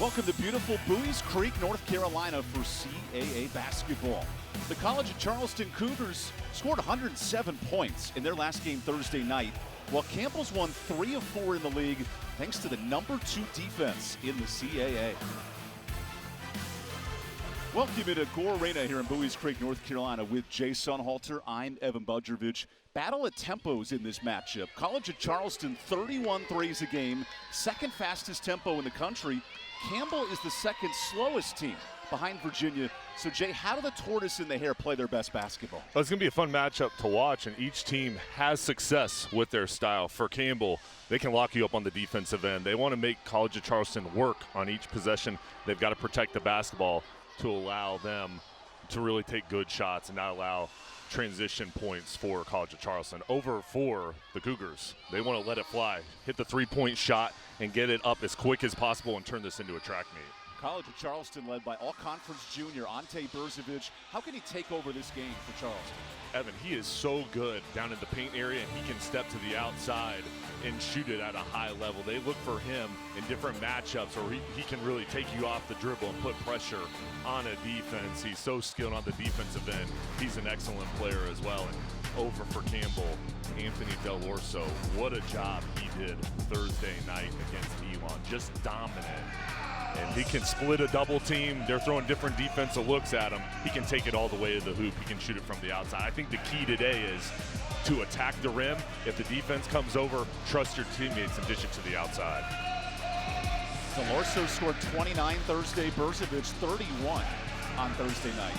Welcome to beautiful Buies Creek, North Carolina for CAA basketball. The College of Charleston Cougars scored 107 points in their last game Thursday night, while Campbell's won 3 of 4 in the league thanks to the #2 defense in the CAA. Welcome to Gore Arena here in Buies Creek, North Carolina with Jay Sunhalter. I'm EvanBudrovich. Battle of tempos in this matchup. College of Charleston, 31 threes a game, second fastest tempo in the country. Campbell is the second slowest team behind Virginia. So, Jay, how do the tortoise and the hare play their best basketball? Well, it's going to be a fun matchup to watch, and each team has success with their style. For Campbell, they can lock you up on the defensive end. They want to make College of Charleston work on each possession. They've got to protect the basketball to allow them to really take good shots and not allow transition points for College of Charleston. Over for the Cougars, they want to let it fly, hit the three-point shot, and get it up as quick as possible and turn this into a track meet. College of Charleston led by all-conference junior Budrovich. How can he take over this game for Charleston? Evan, he is so good down in the paint area, and he can step to the outside and shoot it at a high level. They look for him in different matchups where he can really take you off the dribble and put pressure on a defense. He's so skilled on the defensive end. He's an excellent player as well. And over for Campbell, Anthony Del Orso. What a job he did Thursday night against Elon. Just dominant. And he can split a double team. They're throwing different defensive looks at him. He can take it all the way to the hoop. He can shoot it from the outside. I think the key today is to attack the rim. If the defense comes over, trust your teammates and dish it to the outside. Del Orso scored 29 Thursday, Budrovich 31 on Thursday night.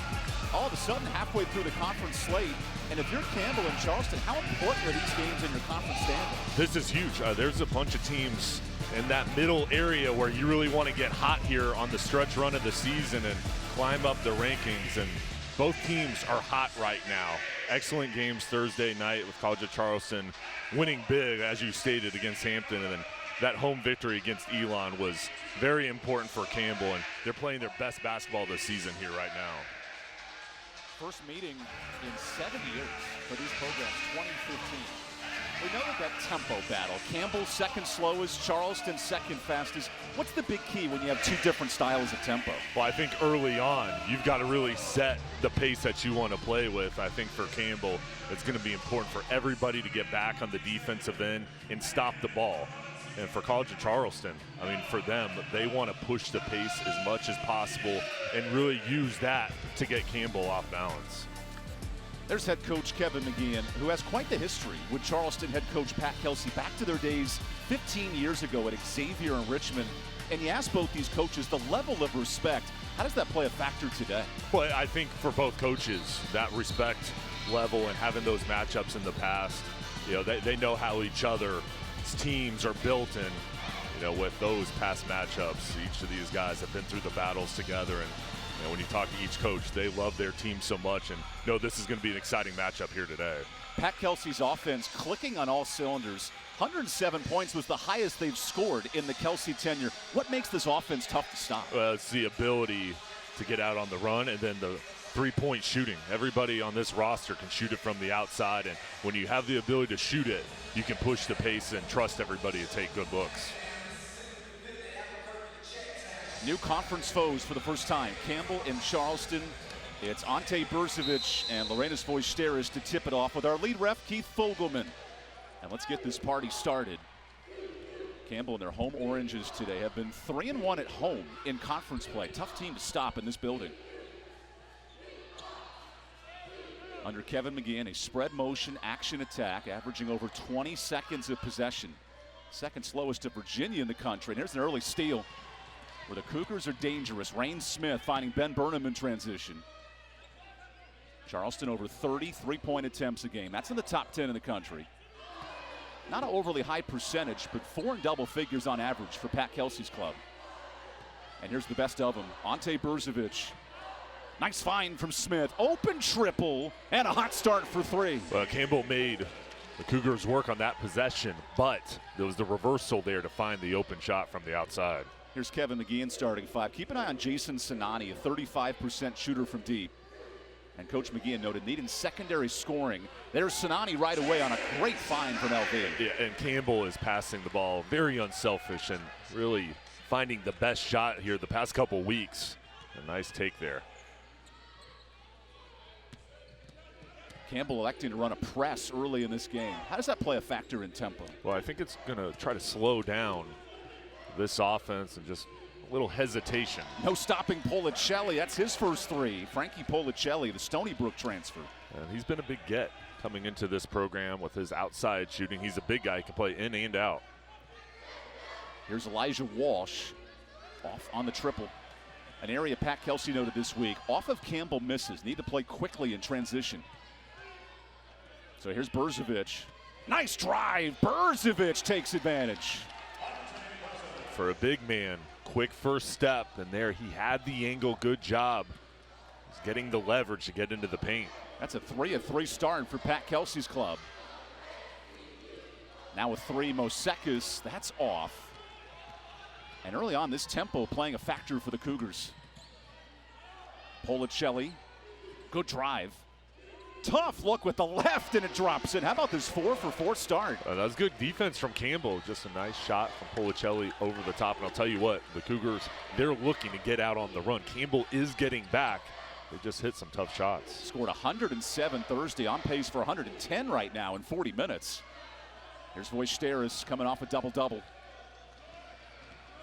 All of a sudden, halfway through the conference slate, and if you're Campbell and Charleston, how important are these games in your conference standing? This is huge. There's a bunch of teams in that middle area where you really want to get hot here on the stretch run of the season and climb up the rankings, and both teams are hot right now. Excellent games Thursday night with College of Charleston winning big, as you stated, against Hampton, and then that home victory against Elon was very important for Campbell, and they're playing their best basketball this season here right now. First meeting in 7 years for these programs, 2015. We know that tempo battle. Campbell second slowest, Charleston second fastest. What's the big key when you have two different styles of tempo? Well, I think early on, you've got to really set the pace that you want to play with. I think for Campbell, it's going to be important for everybody to get back on the defensive end and stop the ball. And for College of Charleston, I mean, for them, they want to push the pace as much as possible and really use that to get Campbell off balance. There's head coach Kevin McGeehan, who has quite the history with Charleston head coach Pat Kelsey back to their days 15 years ago at Xavier and Richmond. And you ask both these coaches the level of respect. How does that play a factor today? Well, I think for both coaches, that respect level and having those matchups in the past, you know, they know how each other's teams are built, and you know, with those past matchups, each of these guys have been through the battles together, and you know, when you talk to each coach, they love their team so much and know this is going to be an exciting matchup here today. Pat Kelsey's offense clicking on all cylinders. 107 points was the highest they've scored in the Kelsey tenure. What makes this offense tough to stop? Well, it's the ability to get out on the run and then the three-point shooting. Everybody on this roster can shoot it from the outside, and when you have the ability to shoot it, you can push the pace and trust everybody to take good looks. New conference foes for the first time, Campbell and Charleston. It's Budrovich and Lorenas Voisteris to tip it off with our lead ref, Keith Fogelman. And let's get this party started. Campbell in their home oranges today have been 3-1 at home in conference play. Tough team to stop in this building. Under Kevin McGeehan, a spread motion action attack, averaging over 20 seconds of possession. Second slowest to Virginia in the country. And here's an early steal where the Cougars are dangerous. Rain Smith finding Ben Burnham in transition. Charleston over 30 three-point attempts a game. That's in the top 10 in the country. Not an overly high percentage, but 4 in double figures on average for Pat Kelsey's club. And here's the best of them, Budrovich. Nice find from Smith. Open triple and a hot start for 3. Well, Campbell made the Cougars work on that possession, but there was the reversal there to find the open shot from the outside. Here's Kevin McGeehan starting 5. Keep an eye on Jason Sinani, a 35% shooter from deep. And Coach McGeehan noted needing secondary scoring. There's Sinani right away on a great find from LV. Yeah, and Campbell is passing the ball very unselfish and really finding the best shot here the past couple weeks. A nice take there. Campbell electing to run a press early in this game. How does that play a factor in tempo? Well, I think it's going to try to slow down this offense and just a little hesitation. No stopping Policelli. That's his first three. Frankie Policelli, the Stony Brook transfer. And he's been a big get coming into this program with his outside shooting. He's a big guy. He can play in and out. Here's Elijah Walsh off on the triple. An area Pat Kelsey noted this week. Off of Campbell misses. Need to play quickly in transition. So here's Budrovich. Nice drive. Budrovich takes advantage. For a big man, quick first step, and there he had the angle. Good job. He's getting the leverage to get into the paint. That's a 3-of-3 start for Pat Kelsey's club. Now with three, Mosekis. That's off. And early on, this tempo playing a factor for the Cougars. Policelli. Good drive. Tough look with the left, and it drops in. How about this 4-for-4 start? That was good defense from Campbell. Just a nice shot from Policelli over the top. And I'll tell you what, the Cougars, they're looking to get out on the run. Campbell is getting back. They just hit some tough shots. Scored 107 Thursday, on pace for 110 right now in 40 minutes. Here's Voisteris coming off a double-double.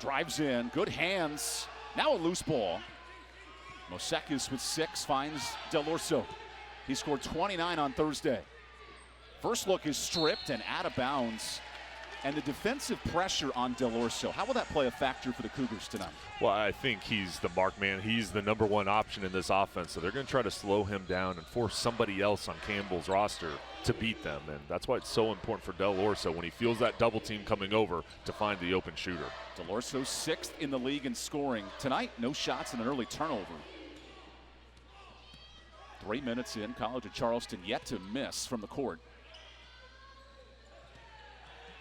Drives in, good hands. Now a loose ball. Mosekis with 6 finds Del Orso. He scored 29 on Thursday. First look is stripped and out of bounds. And the defensive pressure on Del Orso, how will that play a factor for the Cougars tonight? Well, I think he's the mark man. He's the #1 option in this offense. So they're going to try to slow him down and force somebody else on Campbell's roster to beat them. And that's why it's so important for Del Orso when he feels that double team coming over to find the open shooter. Del Orso 6th in the league in scoring. Tonight, no shots and an early turnover. 3 minutes in, College of Charleston yet to miss from the court.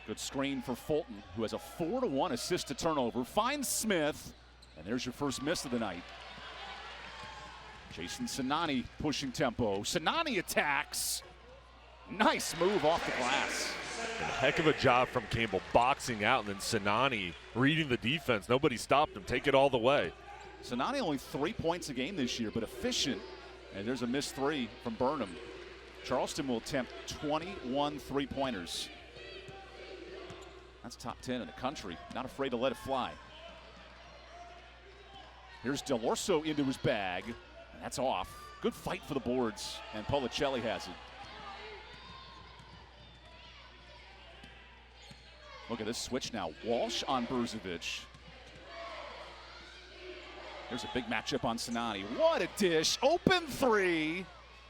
Good screen for Fulton, who has a 4-to-1 assist to turnover. Finds Smith, and there's your first miss of the night. Jason Sinani pushing tempo. Sinani attacks. Nice move off the glass. And a heck of a job from Campbell boxing out, and then Sinani reading the defense. Nobody stopped him. Take it all the way. Sinani only 3 points a game this year, but efficient. And there's a missed 3 from Burnham. Charleston will attempt 21 3-pointers. That's top 10 in the country. Not afraid to let it fly. Here's Del Orso into his bag. And that's off. Good fight for the boards. And Policelli has it. Look at this switch now. Walsh on Budrovich. Here's a big matchup on Sinani. What a dish. Open 3.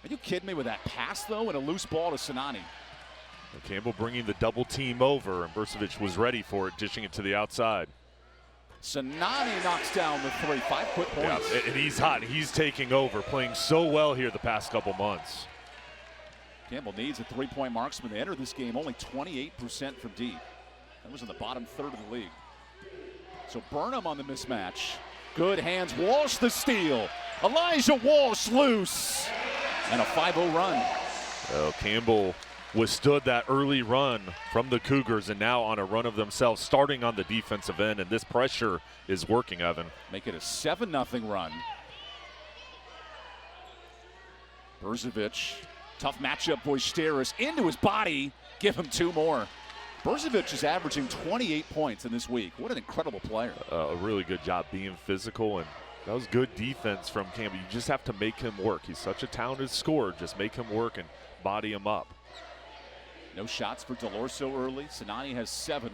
Are you kidding me with that pass, though, and a loose ball to Sinani? Campbell bringing the double team over, and Budrovich was ready for it, dishing it to the outside. Sinani knocks down the 3. 5 quick points. Yeah, and he's hot. He's taking over, playing so well here the past couple months. Campbell needs a 3-point marksman. They enter this game only 28% from deep. That was in the bottom third of the league. So Burnham on the mismatch. Good hands. Walsh the steal. Elijah Walsh loose. And a 5-0 run. Well, Campbell withstood that early run from the Cougars and now on a run of themselves, starting on the defensive end. And this pressure is working, Evan. Make it a 7-0 run. Budrovich. Tough matchup. Voisteris into his body. Give him 2 more. Budrovich is averaging 28 points in this week. What an incredible player. A really good job being physical, and that was good defense from Campbell. You just have to make him work. He's such a talented scorer. Just make him work and body him up. No shots for Del Orso early. Sinani has 7.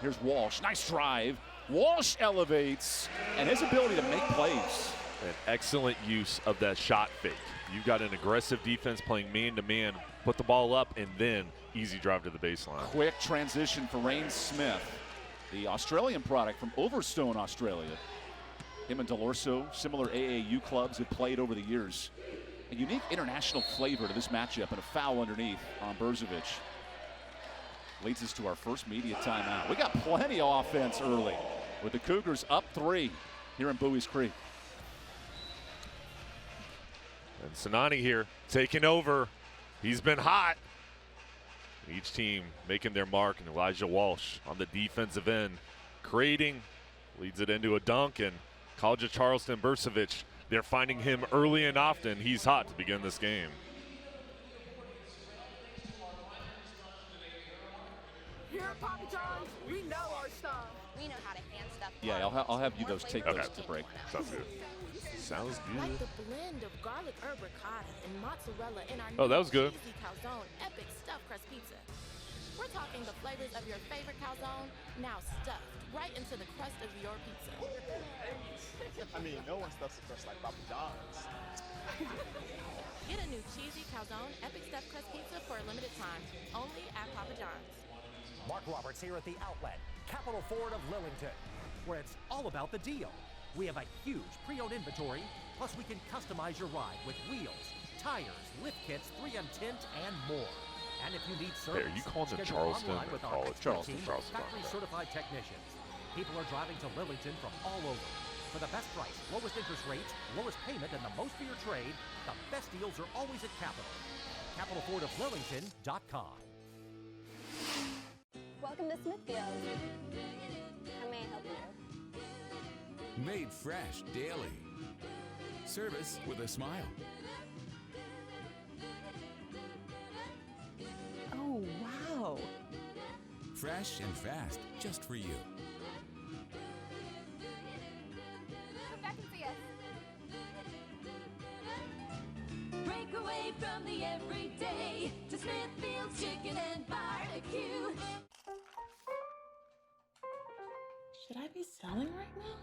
Here's Walsh. Nice drive. Walsh elevates, and his ability to make plays. An excellent use of that shot fake. You've got an aggressive defense playing man-to-man. Put the ball up, and then easy drive to the baseline. Quick transition for Rain Smith, the Australian product from Overstone, Australia. Him and Del Orso, similar AAU clubs, have played over the years. A unique international flavor to this matchup, and a foul underneath on Budrovich. Leads us to our first media timeout. We got plenty of offense early with the Cougars up 3 here in Bowie's Creek. And Sinani here taking over. He's been hot. Each team making their mark, and Elijah Walsh on the defensive end, creating Leads it into a dunk, and College of Charleston, Budrovich, they're finding him early and often. He's hot to begin this game. Here at Papa John's, we know our stuff. We know how to hand stuff. Yeah, I'll have you take those to break. Sounds good. Sounds good. Like the blend of garlic herb ricotta and mozzarella in our Oh, that was good. cheesy calzone epic stuffed crust pizza. We're talking the flavors of your favorite calzone, now stuffed right into the crust of your pizza. I mean, no one stuffs the crust like Papa John's. Get a new cheesy calzone epic stuffed crust pizza for a limited time, only at Papa John's. Mark Roberts here at the Outlet, Capital Ford of Lillington, where it's all about the deal. We have a huge pre-owned inventory, plus we can customize your ride with wheels, tires, lift kits, 3M tint, and more. And if you need service, Hey, are you calling it schedule Charleston online or with our College? expert Charleston, team of Charleston. factory-certified technicians. People are driving to Lillington from all over. For the best price, lowest interest rates, lowest payment, and the most for your trade, the best deals are always at Capital. CapitalFordofLillington.com. Welcome to Smithfield. How may I help you? Made fresh daily. Service with a smile. Oh, wow. Fresh and fast, just for you. Come back and see us. Break away from the everyday to Smithfield's Chicken and Barbecue. Should I be selling right now?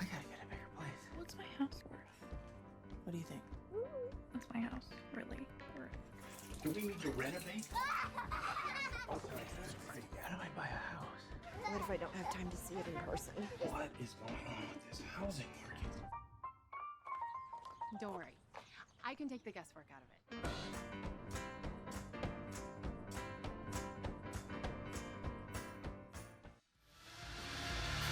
I gotta get a bigger place. What's my house worth? What do you think? What's my house really worth? Do we need to renovate? How do I buy a house? What if I don't have time to see it in person? What is going on with this housing market? Don't worry. I can take the guesswork out of it.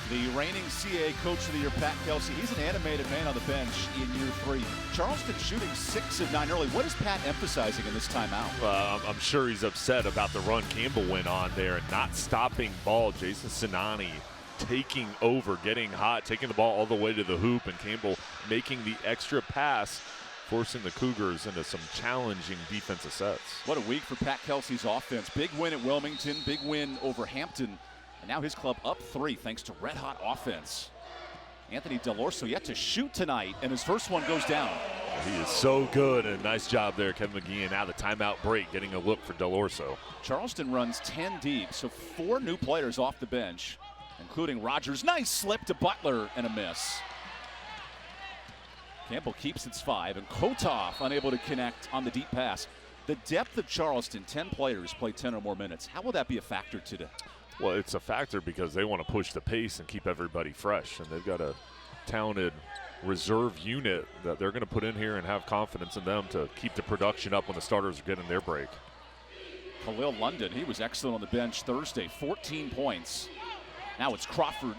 The reigning CAA Coach of the Year, Pat Kelsey, he's an animated man on the bench in year 3. Charleston shooting 6 of 9 early. What is Pat emphasizing in this timeout? I'm sure he's upset about the run Campbell went on there and not stopping ball. Jason Sinani taking over, getting hot, taking the ball all the way to the hoop, and Campbell making the extra pass, forcing the Cougars into some challenging defensive sets. What a week for Pat Kelsey's offense. Big win at Wilmington, big win over Hampton. And now his club up 3 thanks to red-hot offense. Anthony Delorso yet to shoot tonight, and his first one goes down. He is so good, and nice job there, Kevin McGee. And now the timeout break, getting a look for Delorso. Charleston runs 10 deep, so 4 new players off the bench, including Rogers. Nice slip to Butler and a miss. Campbell keeps its 5, and Kotov unable to connect on the deep pass. The depth of Charleston, 10 players play 10 or more minutes. How will that be a factor today? Well, it's a factor because they want to push the pace and keep everybody fresh, and they've got a talented reserve unit that they're going to put in here and have confidence in them to keep the production up when the starters are getting their break. Khalil London, he was excellent on the bench Thursday, 14 points. Now it's Crawford.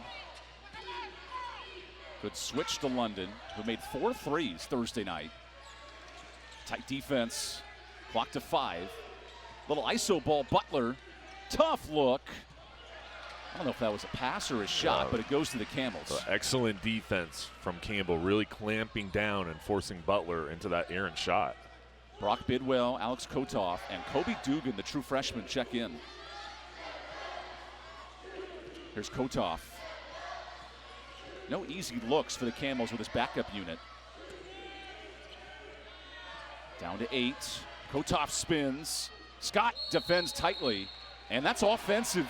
Good switch to London, who made 4 threes Thursday night. Tight defense, clock to 5. Little ISO ball, Butler, tough look. I don't know if that was a pass or a shot, but it goes to the Camels. Excellent defense from Campbell, really clamping down and forcing Butler into that errant shot. Brock Bidwell, Alex Kotov, and Kobe Dugan, the true freshman, check in. Here's Kotov. No easy looks for the Camels with his backup unit. Down to 8. Kotov spins. Scott defends tightly, and that's offensive.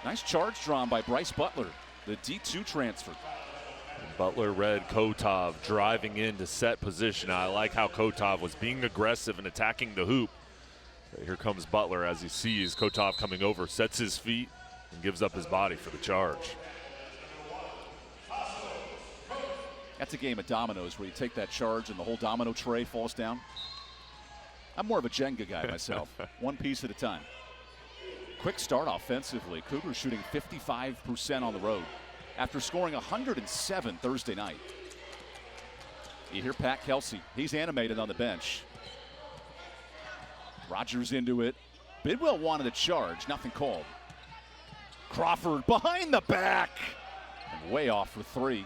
Nice charge drawn by Bryce Butler, the D2 transfer. Butler read Kotov driving into set position. I like how Kotov was being aggressive and attacking the hoop. Here comes Butler as he sees Kotov coming over, sets his feet, and gives up his body for the charge. That's a game of dominoes where you take that charge and the whole domino tray falls down. I'm more of a Jenga guy myself, one piece at a time. Quick start offensively. Cougars shooting 55% on the road after scoring 107 Thursday night. You hear Pat Kelsey. He's animated on the bench. Rogers into it. Bidwell wanted a charge, nothing called. Crawford behind the back. And way off for three.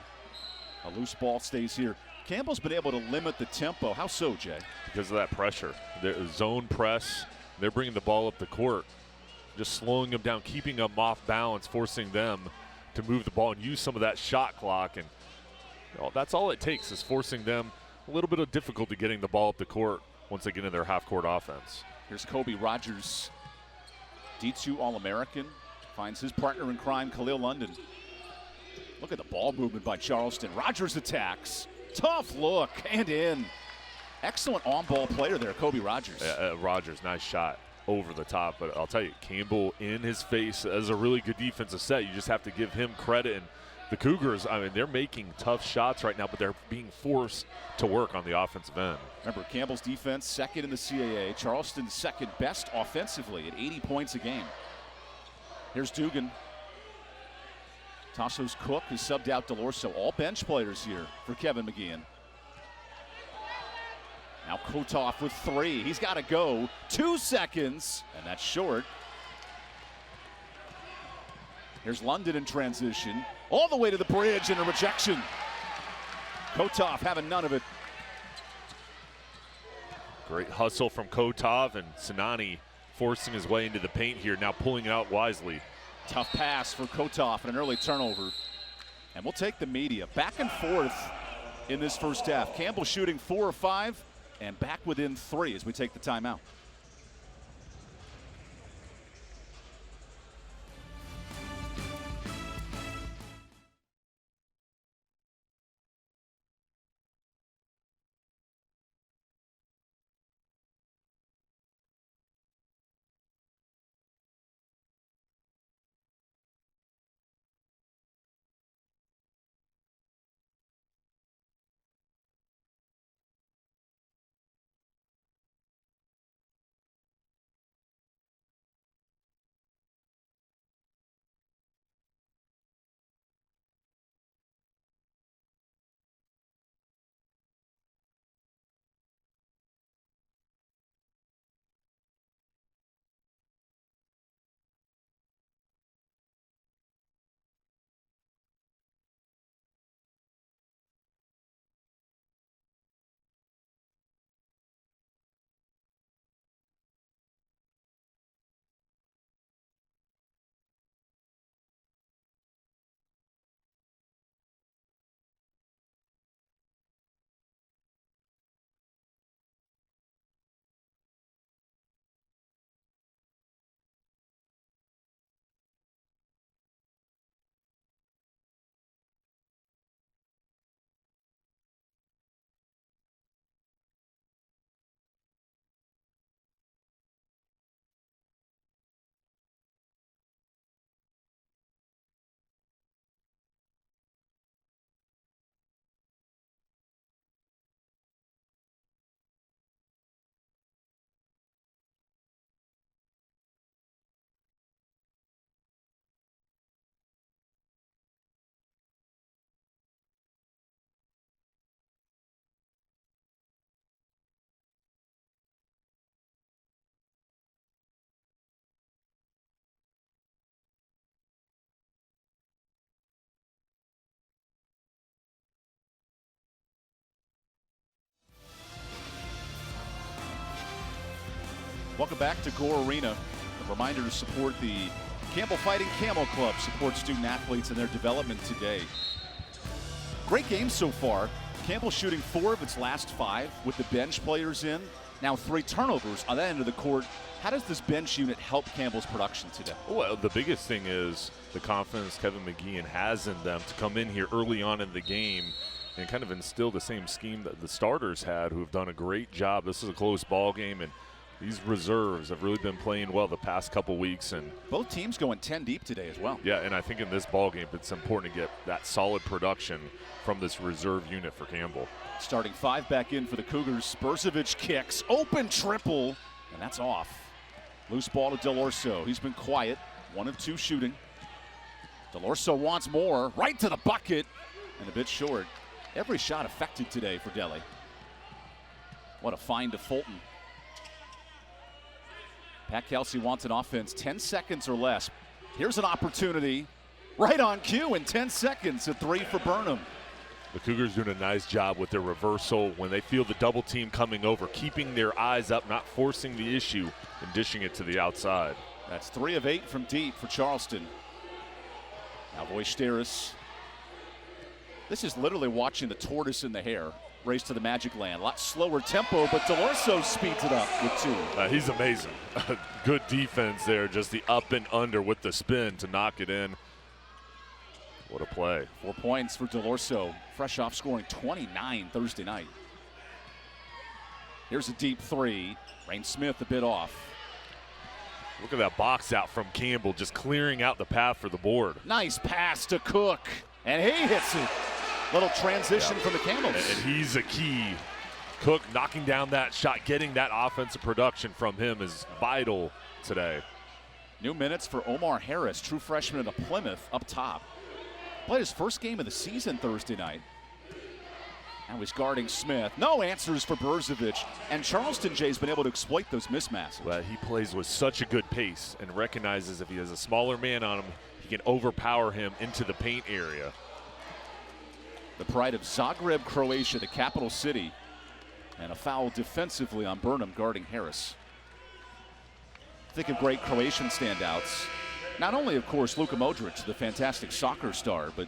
A loose ball stays here. Campbell's been able to limit the tempo. How so, Jay? Because of that pressure. The zone press, they're bringing the ball up the court, just slowing them down, keeping them off balance, forcing them to move the ball and use some of that shot clock. And that's all it takes, is forcing them a little bit of difficulty getting the ball up the court once they get in their half-court offense. Here's Kobe Rogers, D2 All-American, finds his partner in crime, Khalil London. Look at the ball movement by Charleston. Rogers attacks. Tough look and in. Excellent on-ball player there, Kobe Rogers. Rogers, nice shot over the top. But I'll tell you, Campbell in his face as a really good defensive set. You just have to give him credit. And the Cougars, I mean, they're making tough shots right now, but they're being forced to work on the offensive end. Remember, Campbell's defense second in the CAA. Charleston's second best offensively at 80 points a game. Here's Dugan. Tassos Cook has subbed out Delorso. All bench players here for Kevin McGeehan. Now Kotov with three. He's got to go. 2 seconds, and that's short. Here's London in transition. All the way to the bridge and a rejection. Kotov having none of it. Great hustle from Kotov, and Sinani forcing his way into the paint here, now pulling it out wisely. Tough pass for Kotov and an early turnover. And we'll take the media back and forth in this first half. Campbell shooting 4 or 5 and back within 3 as we take the timeout. Welcome back to Gore Arena. A reminder to support the Campbell Fighting Camel Club. Support student athletes in their development today. Great game so far. Campbell shooting 4 of its last 5 with the bench players in. Now 3 turnovers on that end of the court. How does this bench unit help Campbell's production today? Well, the biggest thing is the confidence Kevin McGeehan has in them to come in here early on in the game and kind of instill the same scheme that the starters had, who have done a great job. This is a close ball game, and these reserves have really been playing well the past couple weeks. And both teams going 10 deep today as well. Yeah, and I think in this ball game it's important to get that solid production from this reserve unit for Campbell. Starting 5 back in for the Cougars. Budrovich kicks, open triple, and that's off. Loose ball to Delorso. He's been quiet, 1 of 2 shooting. Delorso wants more, right to the bucket, and a bit short. Every shot affected today for Delhi. What a find to Fulton. Pat Kelsey wants an offense, 10 seconds or less. Here's an opportunity right on cue in 10 seconds, a three for Burnham. The Cougars doing a nice job with their reversal when they feel the double team coming over, keeping their eyes up, not forcing the issue, and dishing it to the outside. That's 3 of 8 from deep for Charleston. Now Voisteris. This is literally watching the tortoise in the hare race to the Magic Land. A lot slower tempo, but Delorso speeds it up with 2. He's amazing. Good defense there, just the up and under with the spin to knock it in. What a play. 4 points for Delorso, fresh off scoring 29 Thursday night. Here's a deep 3. Rain Smith a bit off. Look at that box out from Campbell, just clearing out the path for the board. Nice pass to Cook, and he hits it. Little transition from the Camels. And he's a key. Cook knocking down that shot, getting that offensive production from him is vital today. New minutes for Omar Harris, true freshman at Plymouth, up top. Played his first game of the season Thursday night. Now he's guarding Smith. No answers for Budrovich. And Charleston Jay's been able to exploit those mismatches. Well, he plays with such a good pace and recognizes if he has a smaller man on him, he can overpower him into the paint area. The pride of Zagreb, Croatia, the capital city. And a foul defensively on Burnham guarding Harris. Think of great Croatian standouts. Not only, of course, Luka Modric, the fantastic soccer star, but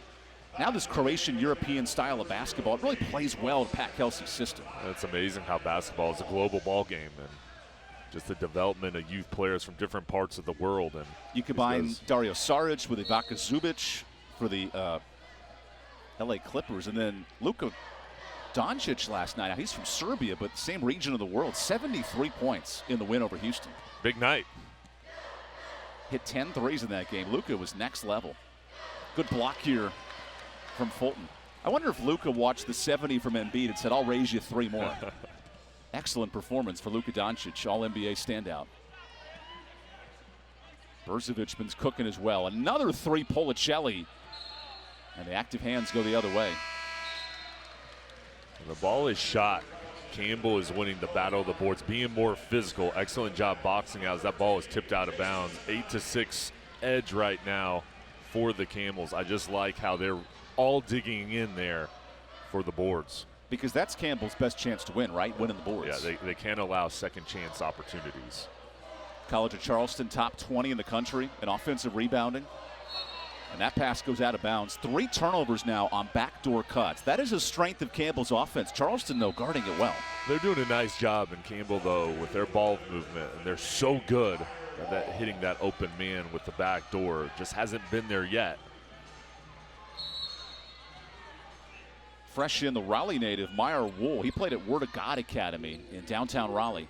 now this Croatian European style of basketball, it really plays well to Pat Kelsey's system. It's amazing how basketball is a global ball game and just the development of youth players from different parts of the world. And you combine Dario Saric with Ivica Zubic for the LA Clippers, and then Luka Doncic last night. Now, he's from Serbia, but same region of the world. 73 points in the win over Houston. Big night. Hit 10 threes in that game. Luka was next level. Good block here from Fulton. I wonder if Luka watched the 70 from Embiid and said, I'll raise you 3 more. Excellent performance for Luka Doncic, All-NBA standout. Budrovich been cooking as well. Another 3, Policelli. And the active hands go the other way. The ball is shot. Campbell is winning the battle of the boards, being more physical. Excellent job boxing out as that ball is tipped out of bounds. 8-6 edge right now for the Camels. I just like how they're all digging in there for the boards. Because that's Campbell's best chance to win, right? Winning the boards. Yeah, they can't allow second chance opportunities. College of Charleston, top 20 in the country in offensive rebounding. And that pass goes out of bounds. 3 turnovers now on backdoor cuts. That is a strength of Campbell's offense. Charleston, though, guarding it well. They're doing a nice job in Campbell, though, with their ball movement. And they're so good at that, hitting that open man with the back door. Just hasn't been there yet. Fresh in, the Raleigh native, Meyer Wool. He played at Word of God Academy in downtown Raleigh.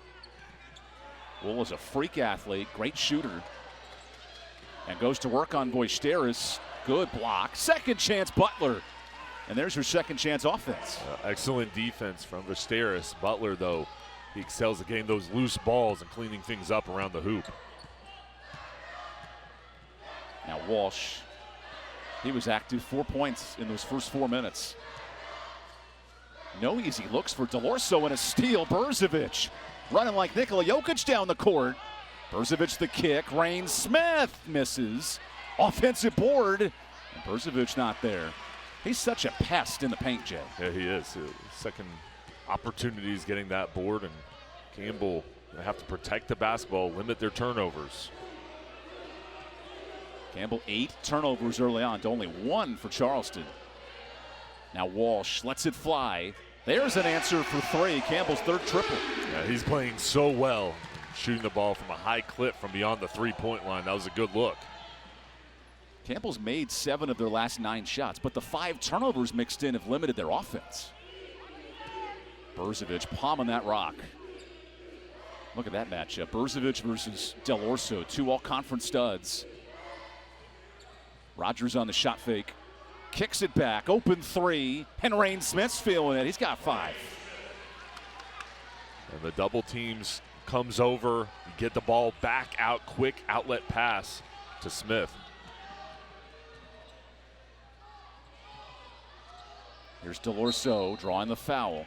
Wool is a freak athlete, great shooter. And goes to work on Voisteris. Good block. Second chance, Butler. And there's your second chance offense. Excellent defense from Voisteris. Butler, though, he excels at getting those loose balls and cleaning things up around the hoop. Now Walsh, he was active, 4 points in those first 4 minutes. No easy looks for Delorso and a steal. Budrovich running like Nikola Jokic down the court. Budrovich the kick. Rain Smith misses. Offensive board. And Budrovich not there. He's such a pest in the paint, Jay. Yeah, he is. Second opportunities getting that board, and Campbell have to protect the basketball, limit their turnovers. Campbell 8 turnovers early on to only 1 for Charleston. Now Walsh lets it fly. There's an answer for 3. Campbell's 3rd triple. Yeah, he's playing so well. Shooting the ball from a high clip from beyond the 3-point line. That was a good look. Campbell's made 7 of their last 9 shots, but the 5 turnovers mixed in have limited their offense. Budrovich palming that rock. Look at that matchup. Budrovich versus Delorso, 2 all-conference studs. Rogers on the shot fake. Kicks it back, open 3, and Rain Smith's feeling it. He's got 5. And the double teams comes over, you get the ball back out, quick outlet pass to Smith. Here's Delorso drawing the foul.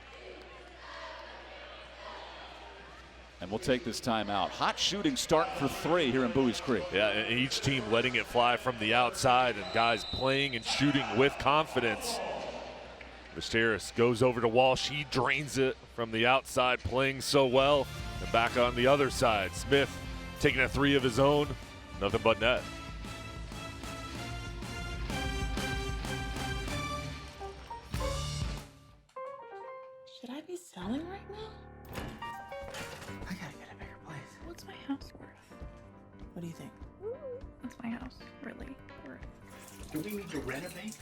And we'll take this timeout. Hot shooting start for 3 here in Bowie's Creek. Yeah, and each team letting it fly from the outside and guys playing and shooting with confidence. Visteris goes over to Walsh. He drains it from the outside, playing so well. And back on the other side, Smith taking a 3 of his own. Nothing but net. Should I be selling right now? I gotta get a bigger place. What's my house worth? What do you think? What's my house really worth? Do we need to renovate?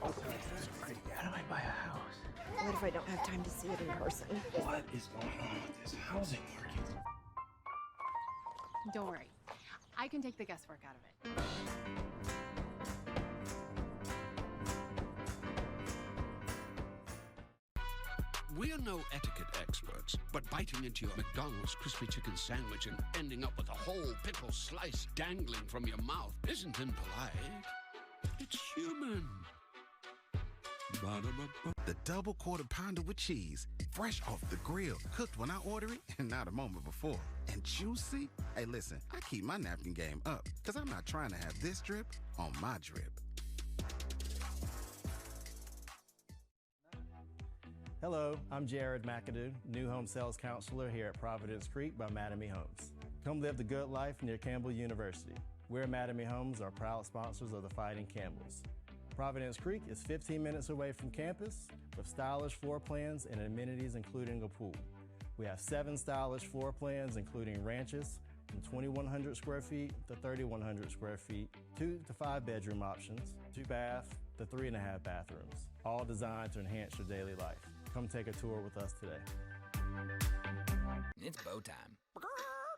Oh, that's pretty good. How do I buy a house? What if I don't have time to see it in person? What is going on with this housing market? Don't worry. I can take the guesswork out of it. We're no etiquette experts, but biting into your McDonald's crispy chicken sandwich and ending up with a whole pickle slice dangling from your mouth isn't impolite. It's human. The double quarter pounder with cheese, fresh off the grill, cooked when I order it and not a moment before. And juicy? Hey, listen, I keep my napkin game up because I'm not trying to have this drip on my drip. Hello, I'm Jared McAdoo, new home sales counselor here at Providence Creek by Mattamy Homes. Come live the good life near Campbell University. We at Mattamy Homes are proud sponsors of the Fighting Campbells. Providence Creek is 15 minutes away from campus with stylish floor plans and amenities including a pool. We have 7 stylish floor plans including ranches from 2,100 square feet to 3,100 square feet, 2 to 5 bedroom options, 2 bath to 3.5 bathrooms, all designed to enhance your daily life. Come take a tour with us today. It's bow time.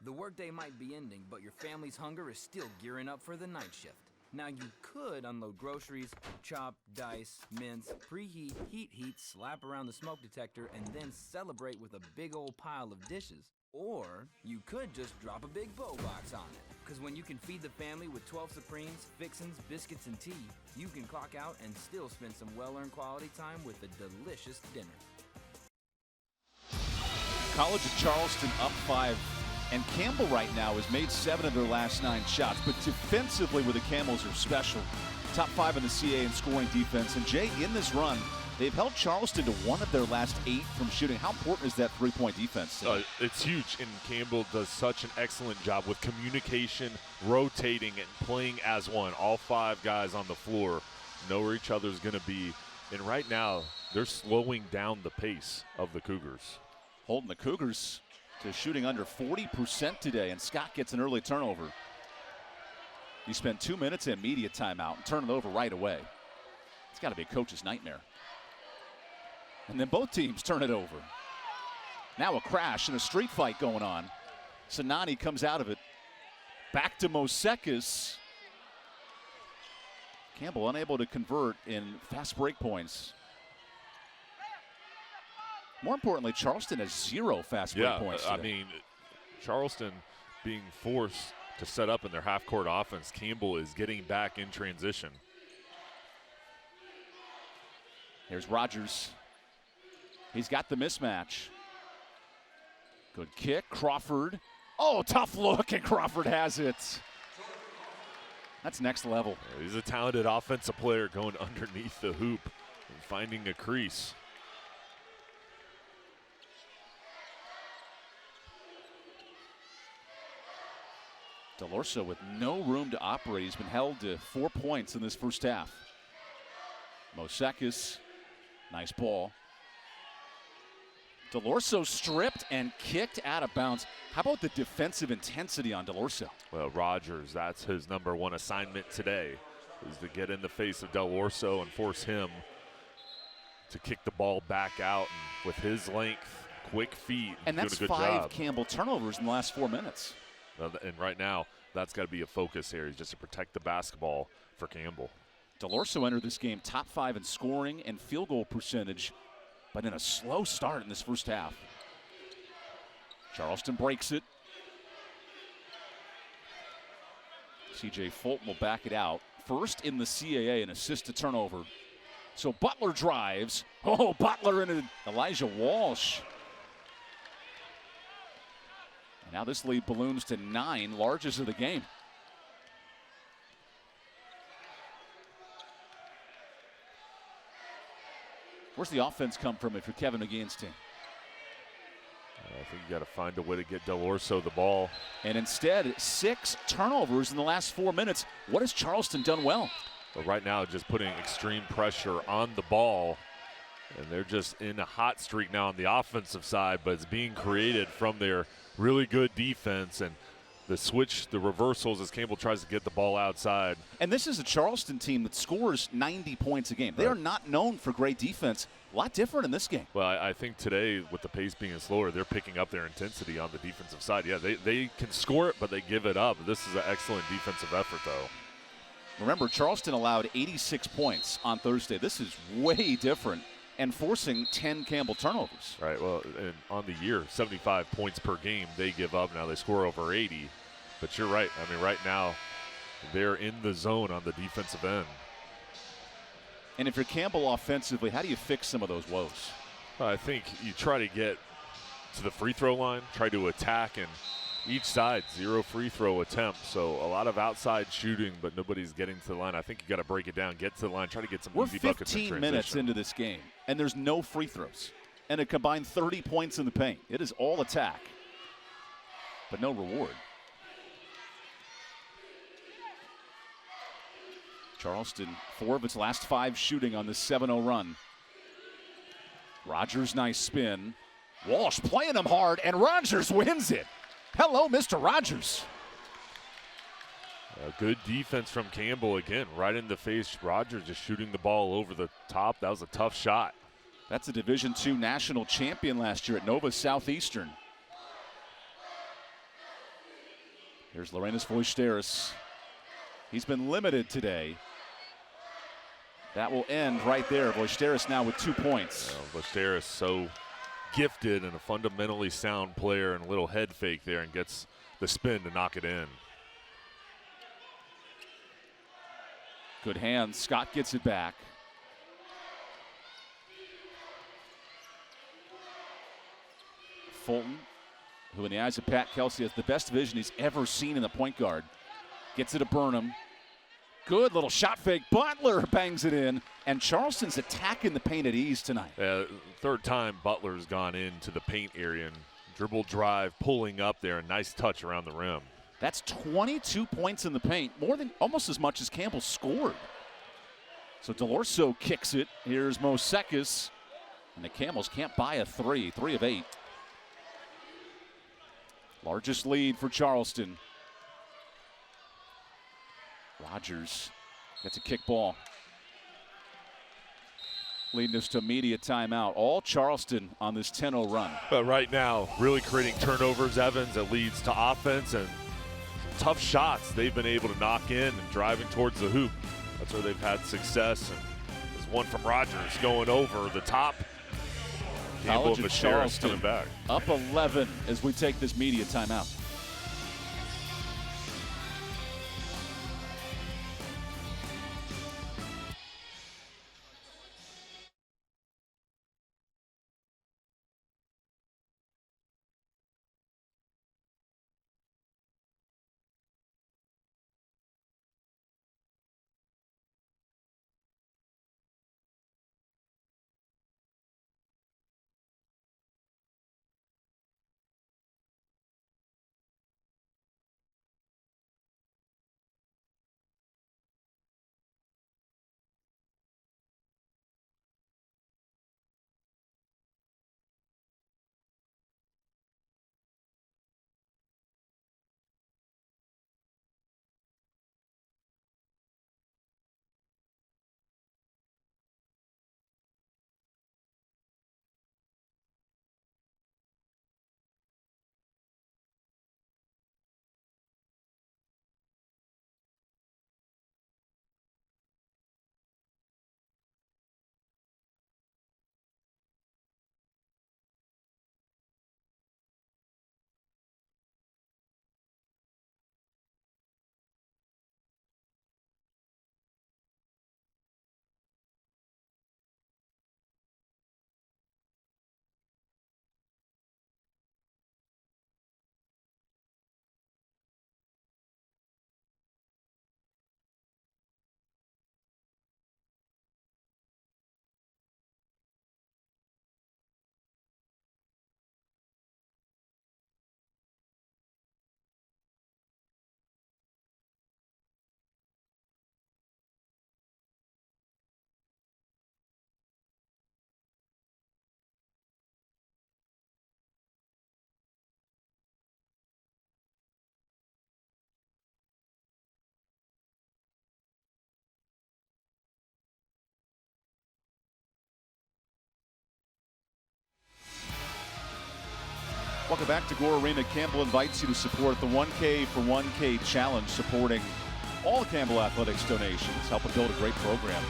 The workday might be ending, but your family's hunger is still gearing up for the night shift. Now you could unload groceries, chop, dice, mince, preheat, heat, slap around the smoke detector, and then celebrate with a big old pile of dishes. Or you could just drop a big bow box on it. Because when you can feed the family with 12 Supremes, fixins, biscuits, and tea, you can clock out and still spend some well-earned quality time with a delicious dinner. College of Charleston up 5. And Campbell right now has made 7 of their last 9 shots. But defensively, where the Camels are special. Top 5 in the CA in scoring defense. And Jay, in this run, they've held Charleston to 1 of their last 8 from shooting. How important is that 3-point defense? It's huge, and Campbell does such an excellent job with communication, rotating, and playing as one. All 5 guys on the floor know where each other's going to be. And right now, they're slowing down the pace of the Cougars. Holding the Cougars to shooting under 40% today, and Scott gets an early turnover. You spend 2 minutes in media timeout and turn it over right away. It's got to be a coach's nightmare. And then both teams turn it over. Now a crash and a street fight going on. Sinani comes out of it. Back to Mosekis. Campbell unable to convert in fast break points. More importantly, Charleston has 0 fast break points today. I mean, Charleston being forced to set up in their half-court offense. Campbell is getting back in transition. Here's Rogers. He's got the mismatch. Good kick. Crawford. Oh, tough look, and Crawford has it. That's next level. He's a talented offensive player going underneath the hoop and finding a crease. Delorso with no room to operate. He's been held to 4 points in this first half. Mosekis, nice ball. Delorso stripped and kicked out of bounds. How about the defensive intensity on Delorso? Well, Rogers, that's his #1 assignment today, is to get in the face of Delorso and force him to kick the ball back out. And with his length, quick feet, and that's doing a good 5 job. Campbell turnovers in the last 4 minutes. And right now, that's got to be a focus here, is just to protect the basketball for Campbell. Delorso entered this game top 5 in scoring and field goal percentage, but in a slow start in this first half. Charleston breaks it. CJ Fulton will back it out. First in the CAA in assist to turnover. So Butler drives. Oh, Butler and Elijah Walsh. Now this lead balloons to 9, largest of the game. Where's the offense come from if you're Kevin McGeehan's team? I think you got to find a way to get Del Orso the ball. And instead, 6 turnovers in the last 4 minutes. What has Charleston done well? But right now, just putting extreme pressure on the ball. And they're just in a hot streak now on the offensive side, but it's being created from their really good defense. And the switch, the reversals as Campbell tries to get the ball outside. And this is a Charleston team that scores 90 points a game. They are not known for great defense. A lot different in this game. Well, I think today, with the pace being slower, they're picking up their intensity on the defensive side. Yeah, they can score it, but they give it up. This is an excellent defensive effort, though. Remember, Charleston allowed 86 points on Thursday. This is way different, and forcing 10 Campbell turnovers. Right, well, and on the year, 75 points per game they give up. Now they score over 80. But you're right. I mean, right now, they're in the zone on the defensive end. And if you're Campbell offensively, how do you fix some of those woes? I think you try to get to the free throw line, try to attack, and each side, 0 free throw attempts. So a lot of outside shooting, but nobody's getting to the line. I think you got to break it down, get to the line, try to get some easy buckets in transition. We're 15 minutes into this game, and there's no free throws. And a combined 30 points in the paint. It is all attack, but no reward. Charleston, 4 of its last 5 shooting on this 7-0 run. Rogers, nice spin. Walsh playing him hard, and Rogers wins it. Hello, Mr. Rogers. A good defense from Campbell again, right in the face. Rogers just shooting the ball over the top. That was a tough shot. That's a Division II national champion last year at Nova Southeastern. Here's Lorenas Voisteris. He's been limited today. That will end right there. Voisteris now with 2 points. Voisteris so gifted and a fundamentally sound player, and a little head fake there and gets the spin to knock it in. Good hands. Scott gets it back. Fulton, who in the eyes of Pat Kelsey has the best vision he's ever seen in the point guard, gets it to Burnham. Good little shot fake. Butler bangs it in, and Charleston's attacking the paint at ease tonight. Third time Butler's gone into the paint area and dribble drive, pulling up there, a nice touch around the rim. That's 22 points in the paint, more than almost as much as Campbell scored. So Del Orso kicks it. Here's Mo Sekis, and the Camels can't buy a 3 of 8. Largest lead for Charleston. Rogers gets a kick ball. Leading us to immediate timeout. All Charleston on this 10-0 run. But right now, really creating turnovers, Evans, that leads to offense and tough shots they've been able to knock in and driving towards the hoop. That's where they've had success. And there's one from Rogers going over the top. Campbell and Charleston coming back. Up 11 as we take this media timeout. Welcome back to Gore Arena. Campbell invites you to support the 1K for 1K challenge, supporting all Campbell Athletics donations, helping build a great program.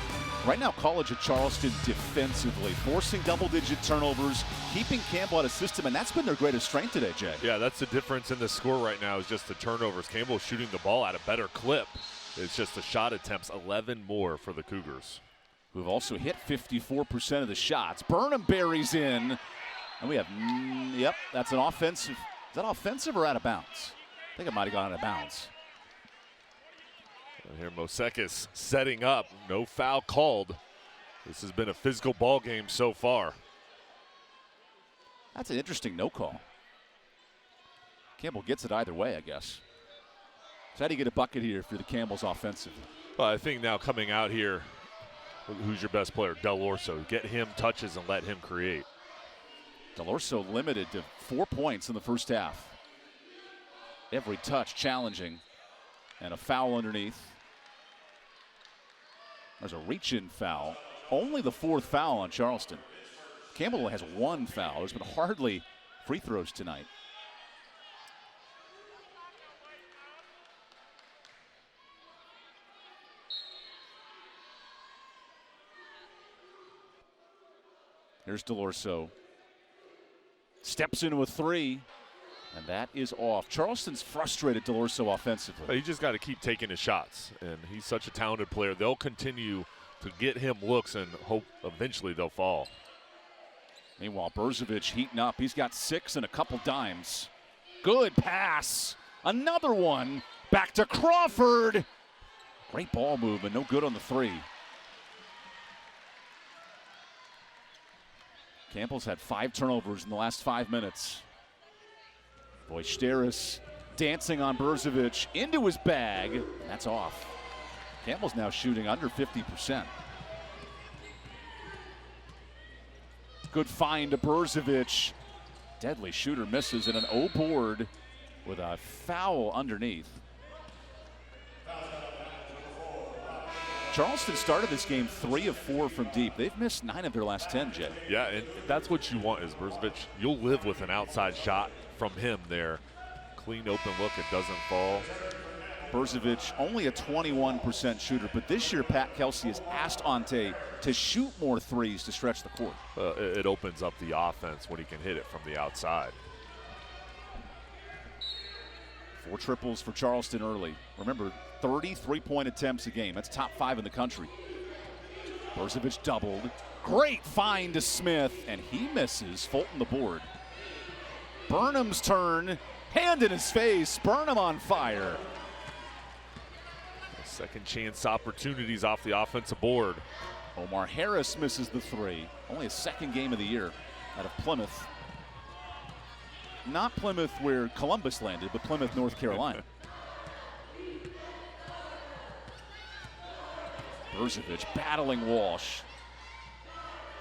Right now, College of Charleston defensively, forcing double-digit turnovers, keeping Campbell out of system, and that's been their greatest strength today, Jay. Yeah, that's the difference in the score right now is just the turnovers. Campbell shooting the ball at a better clip. It's just the shot attempts, 11 more for the Cougars. Who've also hit 54% of the shots. Burnham buries in. And we have, yep, that's an offensive. Is that offensive or out of bounds? I think it might have gone out of bounds. And here Mosekis setting up. No foul called. This has been a physical ball game so far. That's an interesting no call. Campbell gets it either way, I guess. So how do you get a bucket here for the Campbell's offensive? Well, I think now coming out here, who's your best player? Del Orso. Get him touches and let him create. Del Orso limited to 4 points in the first half. Every touch challenging. And a foul underneath. There's a reach-in foul. Only the 4th foul on Charleston. Campbell only has 1 foul. There's been hardly free throws tonight. Here's Del Orso. Steps into a 3, and that is off. Charleston's frustrated Del Orso offensively. You just got to keep taking his shots, and he's such a talented player. They'll continue to get him looks and hope eventually they'll fall. Meanwhile, Budrovich heating up. He's got 6 and a couple dimes. Good pass. Another one. Back to Crawford. Great ball movement. No good on the 3. Campbell's had 5 turnovers in the last 5 minutes. Wojcieris dancing on Budrovich into his bag. That's off. Campbell's now shooting under 50%. Good find to Budrovich. Deadly shooter misses, and an O board with a foul underneath. Charleston started this game 3 of 4 from deep. They've missed 9 of their last 10, Jay. Yeah, and that's what you want is Budrovich. You'll live with an outside shot from him there. Clean open look, it doesn't fall. Budrovich only a 21% shooter, but this year Pat Kelsey has asked Ante to shoot more threes to stretch the court. It opens up the offense when he can hit it from the outside. 4 triples for Charleston early. Remember, 30 three-point attempts a game. That's top 5 in the country. Budrovich doubled. Great find to Smith, and he misses. Fulton the board. Burnham's turn. Hand in his face. Burnham on fire. Second chance opportunities off the offensive board. Omar Harris misses the 3. Only his 2nd game of the year out of Plymouth. Not Plymouth where Columbus landed, but Plymouth, North Carolina. Budrovich battling Walsh.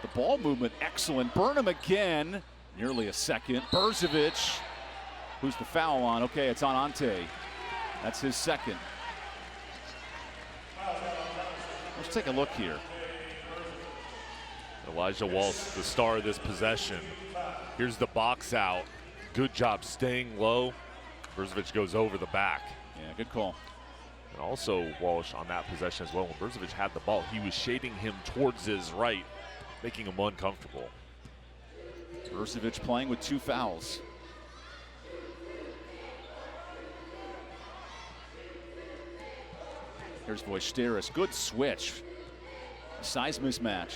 The ball movement excellent. Burnham again. Nearly a second. Budrovich. Who's the foul on? Okay, it's on Ante. That's his 2nd. Let's take a look here. Elijah Walsh, the star of this possession. Here's the box out. Good job staying low. Budrovich goes over the back. Yeah, good call. And also Walsh on that possession as well. When Budrovich had the ball, he was shading him towards his right, making him uncomfortable. Budrovich playing with 2 fouls. Here's Wojcieris. Good switch. Size mismatch.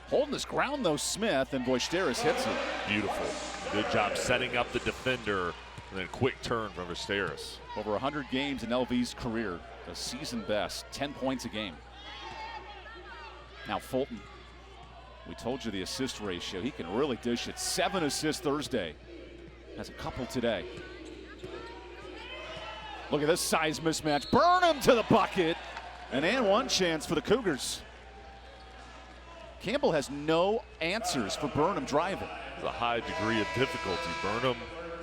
Holding his ground, though, Smith, and Wojcieris hits it. Beautiful. Good job setting up the defender, and then quick turn from Wojcieris. Over 100 games in LV's career. A season best, 10 points a game. Now Fulton. We told you the assist ratio. He can really dish it. 7 assists Thursday. Has a couple today. Look at this size mismatch. Burnham to the bucket. And 1 chance for the Cougars. Campbell has no answers for Burnham driving. It's a high degree of difficulty. Burnham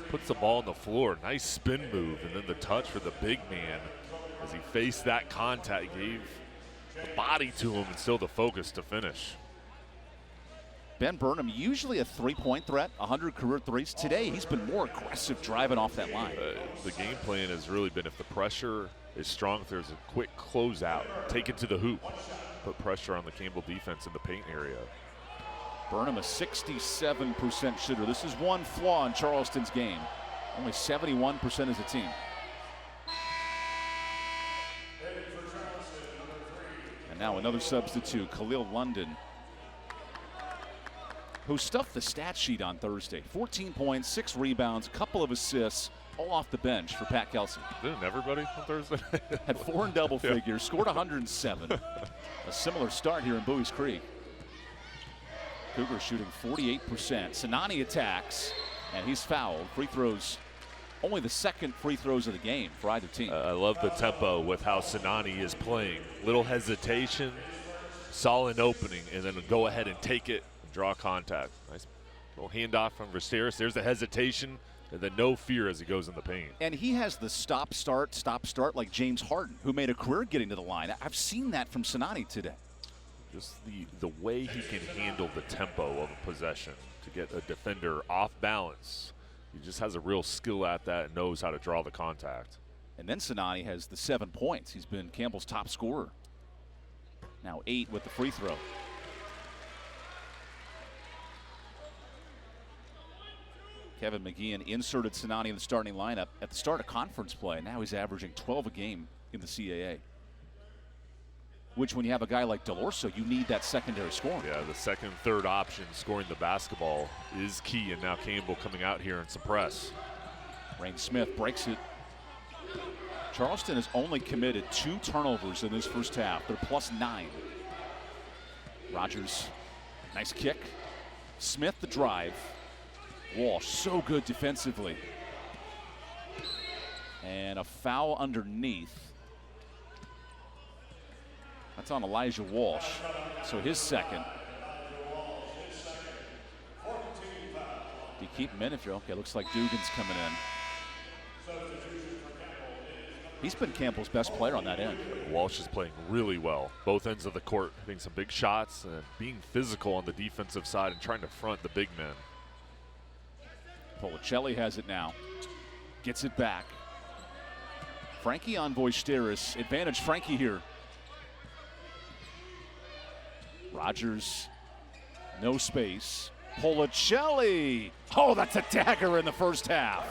puts the ball on the floor. Nice spin move. And then the touch for the big man as he faced that contact. Gave the body to him and still the focus to finish. Ben Burnham, usually a three-point threat, 100 career threes. Today, he's been more aggressive driving off that line. The game plan has really been, if the pressure is strong, if there's a quick closeout, take it to the hoop, put pressure on the Campbell defense in the paint area. Burnham, a 67% shooter. This is one flaw in Charleston's game. Only 71% as a team. And now another substitute, Khalil London, who stuffed the stat sheet on Thursday. 14 points, 6 rebounds, a couple of assists, all off the bench for Pat Kelsey. Didn't everybody on Thursday? Had 4 in double figures, scored 107. A similar start here in Bowie's Creek. Cougars shooting 48%. Sinani attacks, and he's fouled. Free throws, only the second free throws of the game for either team. I love the tempo with how Sinani is playing. Little hesitation, solid opening, and then go ahead and take it, and draw contact. Nice little handoff from Visteris. There's the hesitation, and then no fear as he goes in the paint. And he has the stop-start like James Harden, who made a career getting to the line. I've seen that from Sinani today. Just the way he can handle the tempo of a possession to get a defender off balance. He just has a real skill at that and knows how to draw the contact. And then Sinani has the 7 points. He's been Campbell's top scorer. Now 8 with the free throw. Kevin McGeehan inserted Sinani in the starting lineup at the start of conference play. Now he's averaging 12 a game in the CAA. Which, when you have a guy like Delorso, you need that secondary scoring. Yeah, the second, third option scoring the basketball is key, and now Campbell coming out here and suppress. Rain Smith breaks it. Charleston has only committed 2 turnovers in this first half. They're +9. Rogers, nice kick. Smith the drive. Walsh, so good defensively. And a foul underneath. That's on Elijah Walsh. So his second. Do you keep him in if you're okay? Looks like Dugan's coming in. He's been Campbell's best player on that end. Walsh is playing really well. Both ends of the court, hitting some big shots and being physical on the defensive side and trying to front the big men. Policelli has it now. Gets it back. Frankie on Voisteris. Advantage Frankie here. Rogers, no space. Policelli. Oh, that's a dagger in the first half.